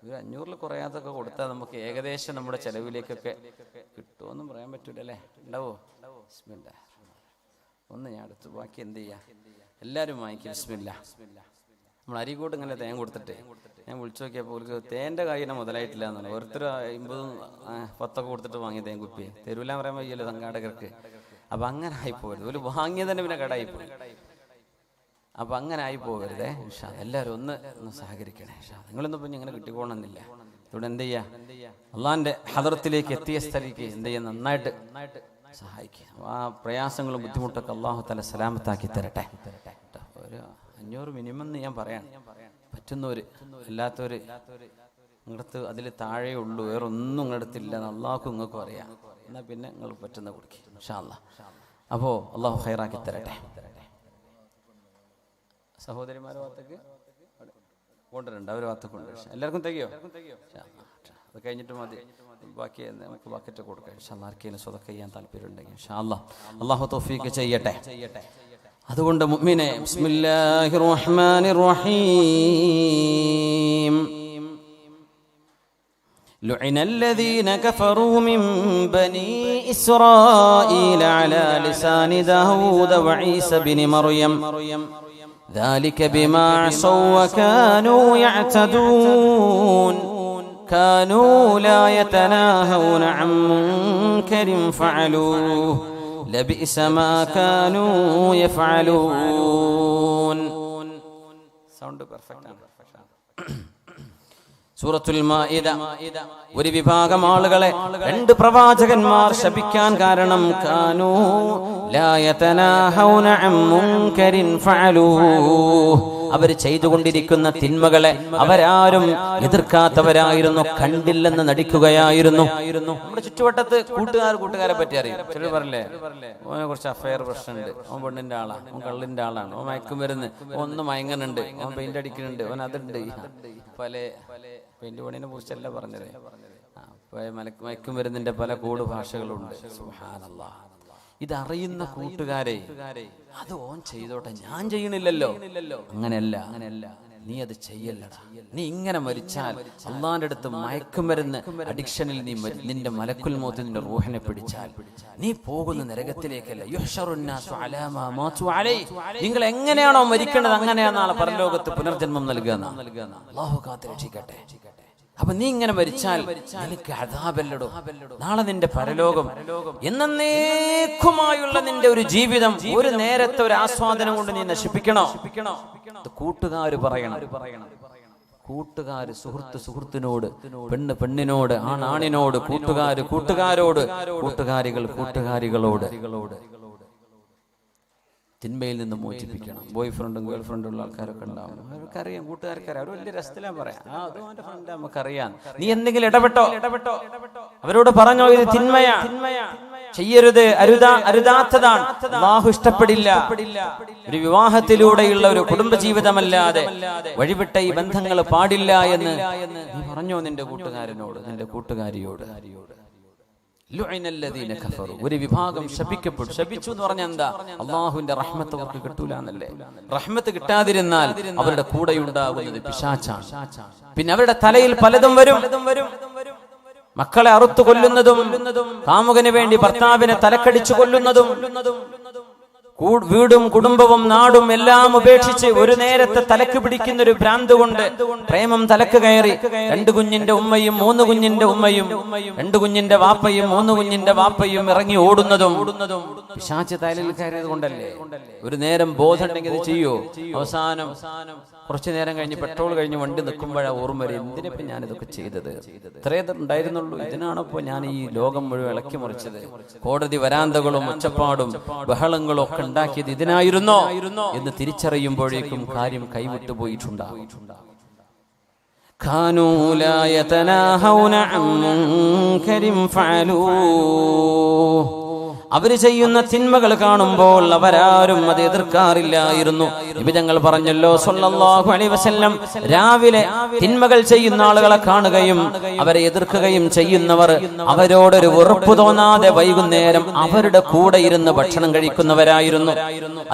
ഒരു 500 കുറയാതൊക്കെ കൊടുത്താൽ നമുക്ക് ഏകദേശം നമ്മുടെ ചെലവിലേക്കൊക്കെ കിട്ടുമെന്നും പറയാൻ പറ്റൂലല്ലേ? ഉണ്ടാവോ? ബിസ്മില്ലാ. ഒന്ന് ഞാൻ എടുത്തു, ബാക്കി എന്ത് ചെയ്യാം? എല്ലാവരും വാങ്ങിക്കും. ബിസ്മില്ലാ. നമ്മൾ അരിക്കോട്ട് ഇങ്ങനെ തേൻ കൊടുത്തിട്ട് ഞാൻ വിളിച്ചു നോക്കിയപ്പോൾ അവർക്ക് തേൻ്റെ കാര്യം മുതലായിട്ടില്ല എന്നാണ്. ഓരോരുത്തർ 50, 10 കൊടുത്തിട്ട് വാങ്ങിയ തേൻ കുപ്പി തരൂല പറയാൻ വയ്യല്ലോ സംഘാടകർക്ക്. അപ്പം അങ്ങനെ ആയിപ്പോയത്. ഒരു വാങ്ങിയത് തന്നെ പിന്നെ കടായിപ്പോയി. അപ്പം അങ്ങനെ ആയി പോകരുതേ. എല്ലാവരും ഒന്ന് സഹകരിക്കണേ. നിങ്ങളൊന്നും ഇപ്പം ഇങ്ങനെ കിട്ടിക്കോണമെന്നില്ല. ഇവിടെ എന്ത് ചെയ്യുക? അള്ളാഹിൻ്റെ ഹദറത്തിലേക്ക് എത്തിയ സ്ഥലിക്ക് എന്ത് ചെയ്യുക? നന്നായിട്ട് സഹായിക്കുക. ആ പ്രയാസങ്ങളും ബുദ്ധിമുട്ടൊക്കെ അള്ളാഹു തആല സലാമത്താക്കി തരട്ടെ. ഒരു 500 മിനിമം എന്ന് ഞാൻ പറയാം. പറ്റുന്നവർ, അല്ലാത്തവർ നിങ്ങളടുത്ത് അതിൽ താഴെ ഉള്ളൂ, വേറെ ഒന്നും നിങ്ങളടുത്തില്ല എന്ന് അള്ളാഹു നിങ്ങൾക്കും അറിയാം. എന്നാൽ പിന്നെ നിങ്ങൾ പറ്റുന്ന കുടിക്കും ഇൻഷാ അല്ലാഹ്. അപ്പോൾ അള്ളാഹു ഖൈറാക്കി തരട്ടെ. സഹോദരിമാരുടെ ഭാഗത്തേക്ക് കൊണ്ടുവരണ്ട, അവർ ഭാഗത്തേക്ക് കൊണ്ട് എല്ലാവർക്കും തികയോ? അത് കഴിഞ്ഞിട്ട് മതി, ബാക്കി നമുക്ക് ബക്കറ്റ് കൊടുക്കാം ഇൻഷാ അല്ലാഹ്. ആർക്കെങ്കിലും സ്വതക്ക ചെയ്യാൻ താല്പര്യം ഉണ്ടെങ്കിൽ ഇൻഷാ അല്ലാഹ് അള്ളാഹു തൗഫീഖ് ചെയ്യട്ടെ. അതുകൊണ്ട് മുഅ്മിനേ, ബിസ്മില്ലാഹിർ റഹ്മാനിർ റഹീം. لعن الذين كفروا من بني إسرائيل على لسان داود وعيسى بن مريم ذلك بما عصوا وكانوا يعتدون كانوا لا يتناهون عن منكر فعلوه لبئس ما كانوا يفعلون. സൗണ്ട് പെർഫെക്റ്റ് ആണ്. സൂറത്തുൽ മാഇദ ഒരു വിഭാഗം ആളുകളെ രണ്ട് പ്രവാചകന്മാർ ശപിക്കാൻ കാരണം കാനൂ ലാ യതനാഹൗന അൻ മുൻകരിൻ ഫഅലൂഹ്, അവർ ചെയ്തുകൊണ്ടിരിക്കുന്ന തിന്മകളെ അവരാരും എതിർക്കാത്തവരായിരുന്നു, കണ്ടില്ലെന്ന് നടിക്കുകയായിരുന്നു. നമ്മുടെ ചുറ്റുവട്ടത്ത് കൂട്ടുകാരെ പറ്റി അറിയും. ചിലർ പറയില്ലേ, ഓനെ കുറച്ച് അഫയർ പ്രശ്നമുണ്ട്, ഓൻ പെണ്ണിന്റെ ആളാണ്, ഓൻ കള്ളിന്റെ ആളാണ്, ഓൻ മയക്കുമരുന്ന്, ഒന്ന് മയങ്ങനുണ്ട്, ഓൻ പെയിന്റ് അടിക്കുന്നുണ്ട്, ഓൻ അതുണ്ട്. പല പെയിന്റ് പണിനെ കുറിച്ചല്ല പറഞ്ഞത്, മയക്കുമരുന്നിന്റെ പല കൂട് ഭാഷകളുണ്ട്. സുബ്ഹാനല്ലാഹ്. ഇതറിയുന്ന കൂട്ടുകാരെ അത് ഓൻ ചെയ്തോട്ടെ, ഞാൻ ചെയ്യണില്ലല്ലോ. അങ്ങനെയല്ല, നീ അത് ചെയ്യല്ലടാ. നീ ഇങ്ങനെ മരിച്ചാൽ അള്ളാന്റെ അടുത്ത് മയക്കുമരുന്ന് അഡിക്ഷനിൽ നീ നിന്റെ മലക്കുൽ മൗത്ത് നിന്റെ റൂഹിനെ പിടിച്ചാൽ നീ പോകുന്ന നരകത്തിലേക്കല്ല. യുഹ്ശറുന്നാസു അലാ മാ മാതു അലൈഹി, നിങ്ങൾ എങ്ങനെയാണോ മരിക്കേണ്ടത് അങ്ങനെയാണ് നാളെ പരലോകത്ത് പുനർജന്മം നൽകുക. അല്ലാഹു കാത്തുരക്ഷിക്കട്ടെ. അപ്പൊ നീ ഇങ്ങനെ മരിച്ചാൽ നിനക്ക് അദാബല്ലടോ, നാളെ നിന്റെ പരലോകം എന്നേക്കുമായുള്ള നിന്റെ ഒരു ജീവിതം ഒരു നേരത്തെ ഒരു ആസ്വാദനം കൊണ്ട് നീ നശിപ്പിക്കണോ? കൂട്ടുകാര് പറയണം. കൂട്ടുകാര് സുഹൃത്തിനോട്, പെണ്ണ് പെണ്ണിനോട്, ആണിനോട്, കൂട്ടുകാരോട്, കൂട്ടുകാരികൾ കൂട്ടുകാരികളോട് തിന്മയിൽ നിന്ന് മോചിപ്പിക്കണം. ബോയ് ഫ്രണ്ടും ഗേൾ ഫ്രണ്ടും ഉള്ള ആൾക്കാരൊക്കെ ഉണ്ടാവും, അവർക്കറിയാം, കൂട്ടുകാർക്കറിയാം, അവർ വലിയ രസത്തിലാ പറയാം, അത് അവന്റെ ഫ്രണ്ട് നമുക്കറിയാം. നീ എന്തെങ്കിലും ഇടപെട്ടോ, അവരോട് പറഞ്ഞോ ഇത് തിന്മയാ, ചെയ്യരുത്, അരുതാത്തതാണ്, അല്ലാഹു ഇഷ്ടപ്പെടില്ല. ഒരു വിവാഹത്തിലൂടെയുള്ള ഒരു കുടുംബജീവിതമല്ലാതെ വഴിവിട്ട ഈ ബന്ധങ്ങൾ പാടില്ല എന്ന് നീ പറഞ്ഞോ നിന്റെ കൂട്ടുകാരനോട്, നിന്റെ കൂട്ടുകാരിയോട്. ഒരു വിഭാഗം ശപിക്കപ്പെട്ടു. ശപിച്ചു എന്ന് പറഞ്ഞാൽ എന്താ? അള്ളാഹുവിന്റെ റഹ്മത്ത് അവർക്ക് കിട്ടൂല എന്നല്ലേ. റഹ്മത്ത് കിട്ടാതിരുന്നാൽ അവരുടെ കൂടെയുണ്ടാകുന്നത് പിശാചാണ്. പിന്നെ അവരുടെ തലയിൽ പലതും വരും. മക്കളെ അറുത്തു കൊല്ലുന്നതും, കാമുകന് വേണ്ടി ഭർത്താവിനെ തലക്കടിച്ചു കൊല്ലുന്നതും, വീടും കുടുംബവും നാടും എല്ലാം ഉപേക്ഷിച്ച് ഒരു നേരത്തെ തലക്ക് പിടിക്കുന്ന ഒരു ഭ്രാന്ത് കൊണ്ട് പ്രേമം തലക്ക് കയറി 2 കുഞ്ഞിന്റെ ഉമ്മയും 3 കുഞ്ഞിന്റെ ഉമ്മയും 2 കുഞ്ഞിന്റെ വാപ്പയും 3 കുഞ്ഞിന്റെ വാപ്പയും ഇറങ്ങി ഓടുന്നതും പിശാച് തലയിൽ കയറിയത് കൊണ്ടല്ലേ. ഒരു നേരം ബോധമുണ്ടെങ്കിൽ ഇത് ചെയ്യോ? അവസാനം കുറച്ചു നേരം കഴിഞ്ഞ് പെട്രോൾ കഴിഞ്ഞ് വണ്ടി നിൽക്കുമ്പോഴാണ് ഓർമ്മ വരും, എന്തിനിപ്പോ ഞാനിതൊക്കെ ചെയ്തത്, ഇത്രയേ ഉണ്ടായിരുന്നുള്ളൂ, ഇതിനാണിപ്പോ ഞാൻ ഈ ലോകം മുഴുവൻ ഇളക്കി മറിച്ചത്, കോടതി വരാന്തകളും ഒച്ചപ്പാടും ബഹളങ്ങളും ഒക്കെ ഉണ്ടാക്കിയത് ഇതിനായിരുന്നോ എന്ന് തിരിച്ചറിയുമ്പോഴേക്കും കാര്യം കൈവിട്ടു പോയിട്ടുണ്ടാകും. കാനൂ ലാ യതനാഹൗന അൻ മുൻകരിൻ ഫഅലൂഹ്, അവര് ചെയ്യുന്ന തിന്മകൾ കാണുമ്പോൾ അവരാരും അത് എതിർക്കാറില്ലായിരുന്നു. നബി തങ്ങൾ പറഞ്ഞല്ലോ സല്ലല്ലാഹു അലൈഹി വസല്ലം, രാവിലെ തിന്മകൾ ചെയ്യുന്ന ആളുകളെ കാണുകയും അവരെ എതിർക്കുകയും ചെയ്യുന്നവർ അവരോടൊരു വെറുപ്പ് തോന്നാതെ വൈകുന്നേരം അവരുടെ കൂടെ ഇരുന്ന് ഭക്ഷണം കഴിക്കുന്നവരായിരുന്നു.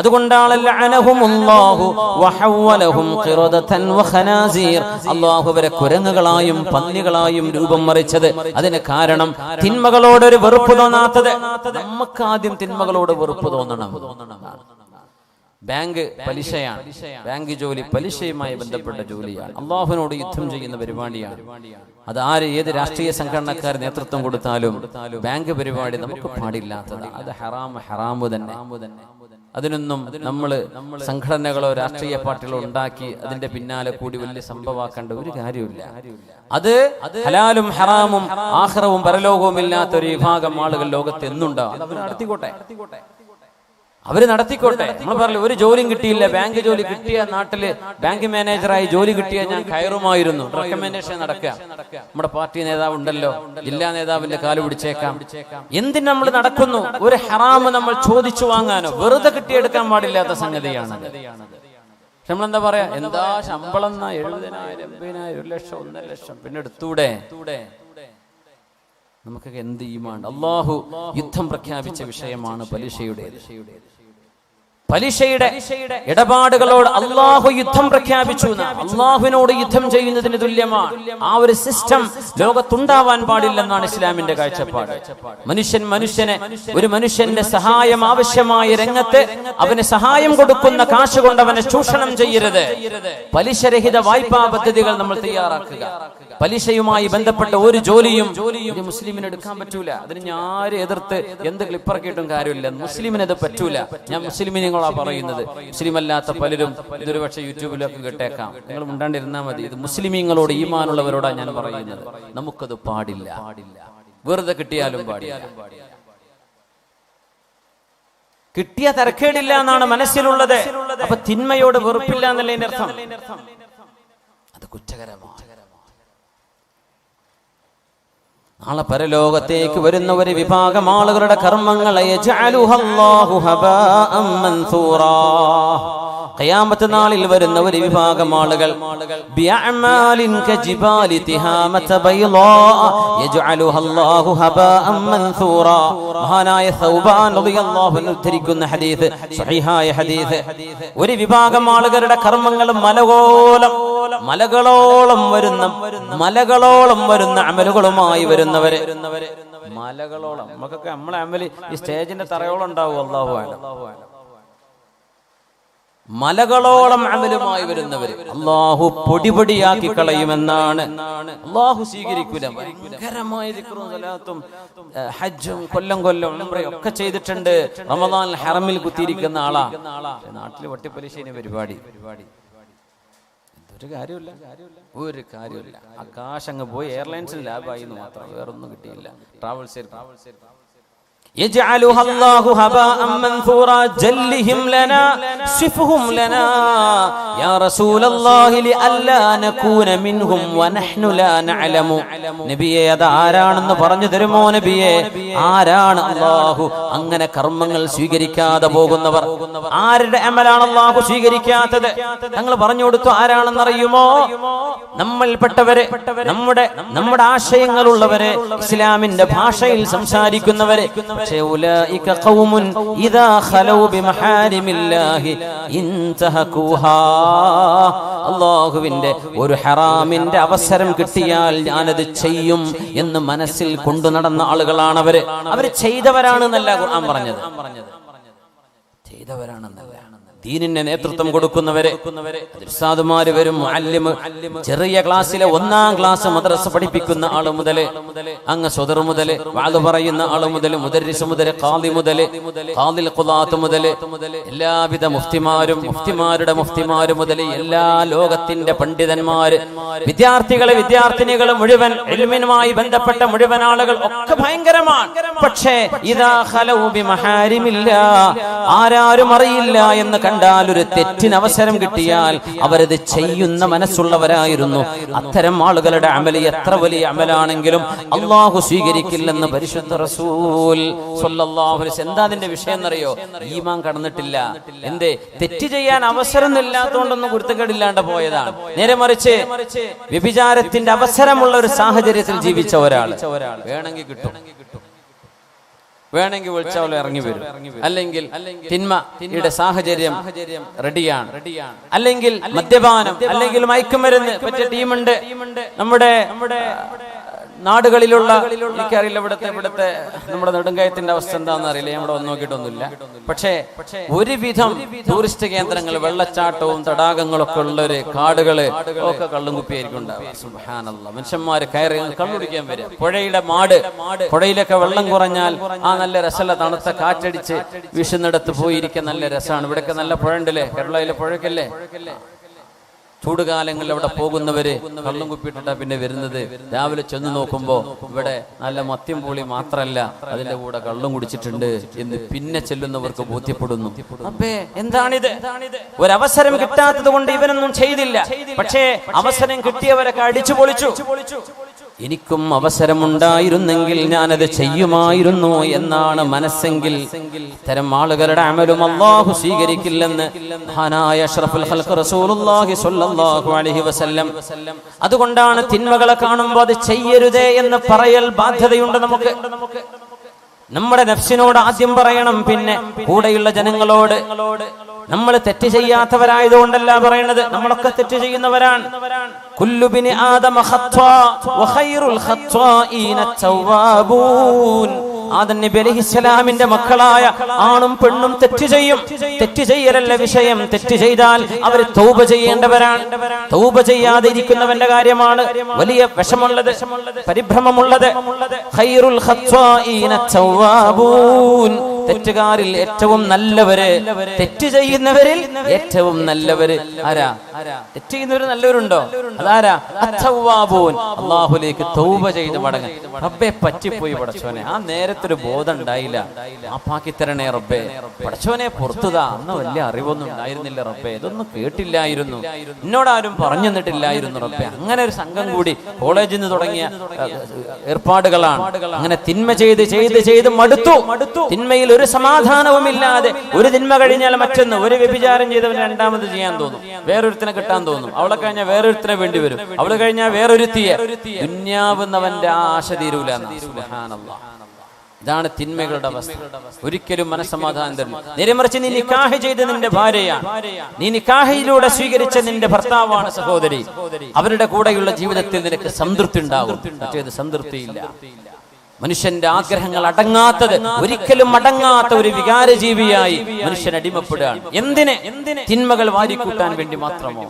അതുകൊണ്ടാണല്ലോ അനഹുമുല്ലാഹു വഹവലഹും ഖിറദതൻ വഖനാസീർ, അല്ലാഹു അവരെ കുരങ്ങുകളായും പന്നികളായും രൂപം മറിച്ചത്. അതിന് കാരണം തിന്മകളോടൊരു വെറുപ്പ് തോന്നാത്തത്. ആദ്യം തിന്മകളോട് വെറുപ്പ് തോന്നണം. ബാങ്ക് പലിശയാണ്, ബാങ്ക് ജോലി പലിശയുമായി ബന്ധപ്പെട്ട ജോലിയാണ്, അള്ളാഹുവിനോട് യുദ്ധം ചെയ്യുന്ന പരിപാടിയാണ്. അത് ഏത് രാഷ്ട്രീയ സംഘടനക്കാർ നേതൃത്വം കൊടുത്താലും ബാങ്ക് പരിപാടി നമുക്ക് പാടില്ലാത്തതാണ്. അത് ഹറാമു തന്നെ. അതിനൊന്നും നമ്മള് സംഘടനകളോ രാഷ്ട്രീയ പാർട്ടികളോ ഉണ്ടാക്കി അതിന്റെ പിന്നാലെ കൂടി വലിയ സംഭവമാക്കേണ്ട ഒരു കാര്യമില്ല. അത് ഹലാലും ഹറാമും ആഖിറവും പരലോകവും ഇല്ലാത്ത ഒരു വിഭാഗം ആളുകൾ ലോകത്ത് എന്നുണ്ടാവും. അത് അവർ നടത്തിക്കോട്ടെ. അവര് നടത്തിക്കോട്ടെ. നമ്മൾ പറയില്ല ഒരു ജോലിയും കിട്ടിയില്ല, ബാങ്ക് ജോലി കിട്ടിയ നാട്ടില് ബാങ്ക് മാനേജറായി ജോലി കിട്ടിയ ഞാൻ കയറുമായിരുന്നു. റെക്കമെൻഡേഷൻ നടക്കുക. നമ്മുടെ പാർട്ടി നേതാവ് ഉണ്ടല്ലോ, ജില്ലാ നേതാവിന്റെ കാല് പിടിച്ചേക്കാം. എന്തിന് നമ്മൾ നടക്കുന്നു? ഒരു ഹറാമ് നമ്മൾ ചോദിച്ചു വാങ്ങാനോ വെറുതെ കിട്ടിയെടുക്കാൻ പാടില്ലാത്ത സംഗതിയാണ്. നമ്മളെന്താ പറയാ, എന്താ ശമ്പളം 70,000, 80,000, 1 ലക്ഷം, 1.5 ലക്ഷം, പിന്നെ എടുത്തൂടെ? നമുക്കൊക്കെ എന്ത് ഈമാൻ. അള്ളാഹു യുദ്ധം പ്രഖ്യാപിച്ച വിഷയമാണ് പലിശയുടെ ഇടപാടുകളോട് അള്ളാഹു യുദ്ധം പ്രഖ്യാപിച്ചു. അള്ളാഹുവിനോട് യുദ്ധം ചെയ്യുന്നതിന് തുല്യമാണ്. ആ ഒരു സിസ്റ്റം ലോകത്തുണ്ടാവാൻ പാടില്ലെന്നാണ് ഇസ്ലാമിന്റെ കാഴ്ചപ്പാട്. ഒരു മനുഷ്യന്റെ സഹായം ആവശ്യമായ രംഗത്ത് അവന് സഹായം കൊടുക്കുന്ന കാശ് കൊണ്ട് അവനെ ചൂഷണം ചെയ്യരുത്. പലിശരഹിത വായ്പാ പദ്ധതികൾ നമ്മൾ തയ്യാറാക്കുക. പലിശയുമായി ബന്ധപ്പെട്ട ഒരു ജോലിയും ഒരു മുസ്ലിമിന് എടുക്കാൻ പറ്റൂല. അതിന് ഞാൻ ആര് എതിർത്ത് എന്ത് ക്ലിപ്പിറക്കിയിട്ടും കാര്യമില്ല. മുസ്ലിമിനത് പറ്റൂല. ഞാൻ മുസ്ലിമിനെ പറയുന്നത്. മുസ്ലിം അല്ലാത്ത പലരും ഇതൊരു പക്ഷേ യൂട്യൂബിലൊക്കെ കേട്ടേക്കാം. നിങ്ങൾ മിണ്ടാണ്ടിരുന്നാൽ മതി. ഇത് മുസ്ലിമീങ്ങളോട് ഈമാനുള്ളവരോടാണ് ഞാൻ പറയുന്നത്. നമുക്കത് പാടില്ല. വെറുതെ കിട്ടിയാലും പാടില്ല. കിട്ടിയ തരക്കേടില്ല എന്നാണ് മനസ്സിലുള്ളത്. അപ്പൊ തിന്മയോട് വെറുപ്പില്ല എന്നതിന്റെ അർത്ഥം. അത് കുറ്റകരമാണ്. നാളെ പരലോകത്തേക്ക് വരുന്ന ഒരു വിഭാഗം ആളുകളുടെ കർമ്മങ്ങളെ ഖിയാമത്ത് നാളിൽ വരുന്ന ഒരു വിഭാഗം ആളുകൾ മഹാനായ സൗബാൻ റളിയല്ലാഹു അൻഹു ഉദ്ധരിക്കുന്ന ഹദീസ്, സ്വഹീഹായ ഹദീസ്. ഒരു വിഭാഗം ആളുകളുടെ കർമ്മങ്ങൾ മലകളോളം വരുന്ന അമലുകളുമായി വരുന്നവര്. മലകളോളം നമുക്കൊക്കെ നമ്മളെ അമല് ഈ സ്റ്റേജിന്റെ തറയോളം ഉണ്ടാവും. അല്ലാഹു അഅലം. മലകളോളം അമലുമായി വരുന്നവര് അല്ലാഹു പൊടിപൊടിയാക്കി കളയുമെന്നാണ്. അല്ലാഹു സ്വീകരിക്കൂല. ഭയങ്കരമായ ദിക്റും സലാത്തും ഹജ്ജും കൊല്ലം ഉംറയും ഒക്കെ ചെയ്തിട്ടുണ്ട്. റമദാൻ ഹറമിൽ കുത്തിയിരിക്കുന്ന ആളാ. നാട്ടില് വട്ടിപ്പലിശേനെ പരിപാടി. ഒരു കാര്യമില്ല. ആകാശങ്ങ് പോയി എയർലൈൻസിൽ ലാഭായി എന്ന് മാത്രം, വേറൊന്നും കിട്ടിയില്ല. ട്രാവൽസ് يجعلها الله هباء منثورا جلهم لنا صفهم لنا يا رسول الله لألا نكون منهم ونحن لا نعلم. നബിയെ അത് ആരാണെന്ന് പറഞ്ഞു തരുമോ നബിയെ? ആരാണ് അല്ലാഹു അങ്ങനെ കർമ്മങ്ങൾ സ്വീകരിക്കാതെ പോകുന്നവർ? ആരുടെ അമലാണ് അല്ലാഹു സ്വീകരിക്കാത്തത്? ഞങ്ങൾ പറഞ്ഞു കൊടുത്തു. ആരാണെന്നറിയുമോ? നമ്മൾപ്പെട്ടവരെ, നമ്മുടെ ആശയങ്ങളുള്ളവരെ, ഇസ്ലാമിന്റെ ഭാഷയിൽ സംസാരിക്കുന്നവരെ. അല്ലാഹുവിന്റെ ഒരു ഹറാമിന്റെ അവസരം കിട്ടിയാൽ ഞാനത് ചെയ്യും എന്ന് മനസ്സിൽ കൊണ്ടു നടന്ന ആളുകളാണ് അവര് ചെയ്തവരാണെന്നല്ല ഖുർആൻ പറഞ്ഞത്. ചെയ്തവരാണെന്നല്ല. ദീനിന്റെ നേതൃത്വം കൊടുക്കുന്നവരെ, ഉസ്താദുമാര് വരും, മുഅല്ലിം, ചെറിയ ക്ലാസ്സിലെ 1-ാം ക്ലാസ് മദ്രസ പഠിപ്പിക്കുന്ന ആള് മുതല്, അങ്ങ് സ്വദർ മുതല്, വഅദ് പറയുന്ന ആള് മുതല്, മുദർരിസ് മുതല്, ഖാദി മുതല്, ഖാദിൽ ഖുദാത്ത് മുതല്, എല്ലാവിധ മുഫ്തിമാരുടെ മുഫ്തിമാര് മുതല്, എല്ലാ ലോകത്തിന്റെ പണ്ഡിതന്മാര്, വിദ്യാർത്ഥിനികള് മുഴുവൻ, ഇൽമിനുമായി ബന്ധപ്പെട്ട മുഴുവൻ ആളുകൾ ഒക്കെ ഭയങ്കരമാണ്. പക്ഷേ ഇദാ ഖലൗ ബിമഹാരിമില്ലാ, ആരാരും അറിയില്ല എന്ന് കണ്ടാൽ, ഒരു തെറ്റിന് അവസരം കിട്ടിയാൽ അവരത് ചെയ്യുന്ന മനസ്സുള്ളവരായിരുന്നു. അത്തരം ആളുകളുടെ അമല് എത്ര വലിയ അമലാണെങ്കിലും അല്ലാഹു സ്വീകരിക്കില്ലെന്ന് പരിശുദ്ധ റസൂൽ സ്വല്ലല്ലാഹു അലൈഹി വസല്ലം. എന്താ അതിന്റെ വിഷയം എന്നറിയോ? ഈമാൻ കടന്നിട്ടില്ല. എന്തേ? തെറ്റ് ചെയ്യാൻ അവസരം ഇല്ലാത്തതുകൊണ്ടൊന്നും കുരുത്തക്കേടില്ലാണ്ട് പോയതാണ്. നേരെ മറിച്ച് വ്യഭിചാരത്തിന്റെ അവസരമുള്ള ഒരു സാഹചര്യത്തിൽ ജീവിച്ച ഒരാൾ വേണമെങ്കിൽ കിട്ടും, വേണമെങ്കിൽ വിളിച്ചാൽ ഇറങ്ങി വരും. അല്ലെങ്കിൽ തിന്മയുടെ സാഹചര്യം റെഡിയാണ്. അല്ലെങ്കിൽ മദ്യപാനം, അല്ലെങ്കിൽ മയക്കുമരുന്ന് പറ്റിയ ടീമുണ്ട് നമ്മുടെ നാടുകളിലുള്ള. എനിക്കറിയില്ല ഇവിടുത്തെ നമ്മുടെ നെടുങ്കയത്തിന്റെ അവസ്ഥ എന്താണെന്ന് അറിയില്ല, നമ്മുടെ ഒന്നും നോക്കിയിട്ടൊന്നുമില്ല. പക്ഷേ ഒരുവിധം ടൂറിസ്റ്റ് കേന്ദ്രങ്ങൾ, വെള്ളച്ചാട്ടവും തടാകങ്ങളൊക്കെ ഉള്ളൊരു കാടുകള് ഒക്കെ കള്ളും കുപ്പിയായിരിക്കും ഉണ്ടാവുക. സുബ്ഹാനല്ലാഹ്. മനുഷ്യന്മാര് കയറി കള്ളുടിക്കാൻ വരിക. പുഴയിലൊക്കെ വെള്ളം കുറഞ്ഞാൽ ആ നല്ല രസമുള്ള തണുത്ത കാറ്റടിച്ച് വീശുന്നിടത്ത് പോയിരിക്കാൻ നല്ല രസമാണ്. ഇവിടെയൊക്കെ നല്ല പുഴ ഉണ്ടല്ലേ, കേരളയിലെ പുഴക്കല്ലേ. ചൂടുകാലങ്ങളിൽ അവിടെ പോകുന്നവര് കള്ളും കുപ്പിയിട്ടാ പിന്നെ വരുന്നത്. രാവിലെ ചെന്ന് നോക്കുമ്പോ ഇവിടെ നല്ല മദ്യം പൊളി മാത്രല്ല, അതിന്റെ കൂടെ കള്ളും കുടിച്ചിട്ടുണ്ട് എന്ന് പിന്നെ ചെല്ലുന്നവർക്ക് ബോധ്യപ്പെടുന്നു. അപ്പേ എന്താണിത്? ഒരവസരം കിട്ടാത്തത് കൊണ്ട് ഇവനൊന്നും ചെയ്തില്ല. പക്ഷേ അവസരം കിട്ടിയവരൊക്കെ അടിച്ചു പൊളിച്ചു. എനിക്കും അവസരമുണ്ടായിരുന്നെങ്കിൽ ഞാനത് ചെയ്യുമായിരുന്നു എന്നാണ് മനസ്സെങ്കിൽ ഇത്തരം ആളുകളുടെ അമലും അല്ലാഹു സ്വീകരിക്കില്ലെന്ന് മഹാനായ അഷ്റഫുൽ ഖൽഖ് റസൂലുള്ളാഹി സ്വല്ലല്ലാഹു അലൈഹി വസല്ലം. അതുകൊണ്ടാണ് തിന്മകളെ കാണുമ്പോൾ അത് ചെയ്യരുതേ എന്ന് പറയൽ ബാധ്യതയുണ്ട് നമുക്ക്. നമ്മുടെ നഫ്സിനോട് ആദ്യം പറയണം, പിന്നെ കൂടെയുള്ള ജനങ്ങളോട്. നമ്മൾ തെറ്റ് ചെയ്യാത്തവരായതുകൊണ്ടല്ല പറയണത്, നമ്മളൊക്കെ തെറ്റ് ചെയ്യുന്നവരാണ്. കുല്ലു ബിനി ആദമ ഖത്വാ വഖൈറുൽ ഖത്വാഈന തവ്വാബൂൻ. ആദം നബി അലൈഹിസ്സലാമിന്റെ മക്കളായ ആണും പെണ്ണും തെറ്റ് ചെയ്യും. തെറ്റ് ചെയ്യലല്ല വിഷയം, തെറ്റ് ചെയ്താൽ അവർ തൗബ ചെയ്യേണ്ടവരാണ്. തൗബ ചെയ്യാതെ ഇരിക്കുന്നവന്റെ കാര്യമാണ് വലിയ വിഷമുള്ളത്, പരിഭ്രമമുള്ളത്. ഖൈറുൽ ഖത്വാഈന തവ്വാബൂൻ. തെറ്റുകാരിൽ ഏറ്റവും നല്ലവര്, തെറ്റ് ചെയ്യുന്നവരിൽ ഏറ്റവും നല്ലവര് ആരാ? തെറ്റ് ചെയ്യുന്നവര് നല്ലവരുണ്ടോ? അതാരാ? അത്തവ്വാബൂൻ. അല്ലാഹുവിലേക്ക് തൗബ ചെയ്ത് മടങ്ങാൻ. റബ്ബേ പറ്റിപ്പോയി പടച്ചോനെ, ആ നേരത്തൊരു ബോധം ഉണ്ടായില്ല, മാപ്പാക്കി തരണേ റബ്ബേ. പടച്ചോനെ പുറത്തുതാ, അന്ന് വലിയ അറിവൊന്നും ഉണ്ടായിരുന്നില്ല റബ്ബേ, ഇതൊന്നും കേട്ടില്ലായിരുന്നു, എന്നോടാരും പറഞ്ഞു തന്നിട്ടില്ലായിരുന്നു റബ്ബേ. അങ്ങനെ ഒരു സംഘം കൂടി കോളേജിൽ നിന്ന് തുടങ്ങിയ ഏർപ്പാടുകളാണ്. അങ്ങനെ തിന്മ ചെയ്ത് ചെയ്ത് ചെയ്ത് മടുത്തു. തിന്മയിൽ ഒരു സമാധാനവുമില്ലാതെ ഒരു തിന്മ കഴിഞ്ഞാൽ മറ്റൊന്ന്. ഒരു വ്യഭിചാരം ചെയ്തവന് രണ്ടാമത് ചെയ്യാൻ തോന്നും, വേറൊരുത്തിനെ കിട്ടാൻ തോന്നും. അവളെ കഴിഞ്ഞാൽ വേറൊരുത്തിനെ വേണ്ടി വരും, അവള് കഴിഞ്ഞാൽ വേറൊരുത്തിയെ. ദുന്യാവുന്നവന്റെ ആശ തീരൂല. സുബ്ഹാനല്ലാഹ്. ഇതാണ് തിന്മകളുടെ അവസ്ഥ. ഒരിക്കലും മനസ്സമാധാനം തരില്ല. നേരെമറിച്ച് നീ നിക്കാഹ് ചെയ്ത് നിന്റെ ഭാര്യയാണ്, നീ നിക്കാഹിലൂടെ സ്വീകരിച്ച നിന്റെ ഭർത്താവാണ് സഹോദരി, അവരുടെ കൂടെയുള്ള ജീവിതത്തിൽ നിനക്ക് സംതൃപ്തി ഉണ്ടാകും. മറ്റേത് സംതൃപ്തിയില്ല. മനുഷ്യന്റെ ആഗ്രഹങ്ങൾ അടങ്ങാത്തത്, ഒരിക്കലും അടങ്ങാത്ത ഒരു വികാരജീവിയായി മനുഷ്യൻ അടിമപ്പെടുകയാണ്. എന്തിന്? തിന്മകൾ വാരിക്കൂട്ടാൻ വേണ്ടി മാത്രമോ?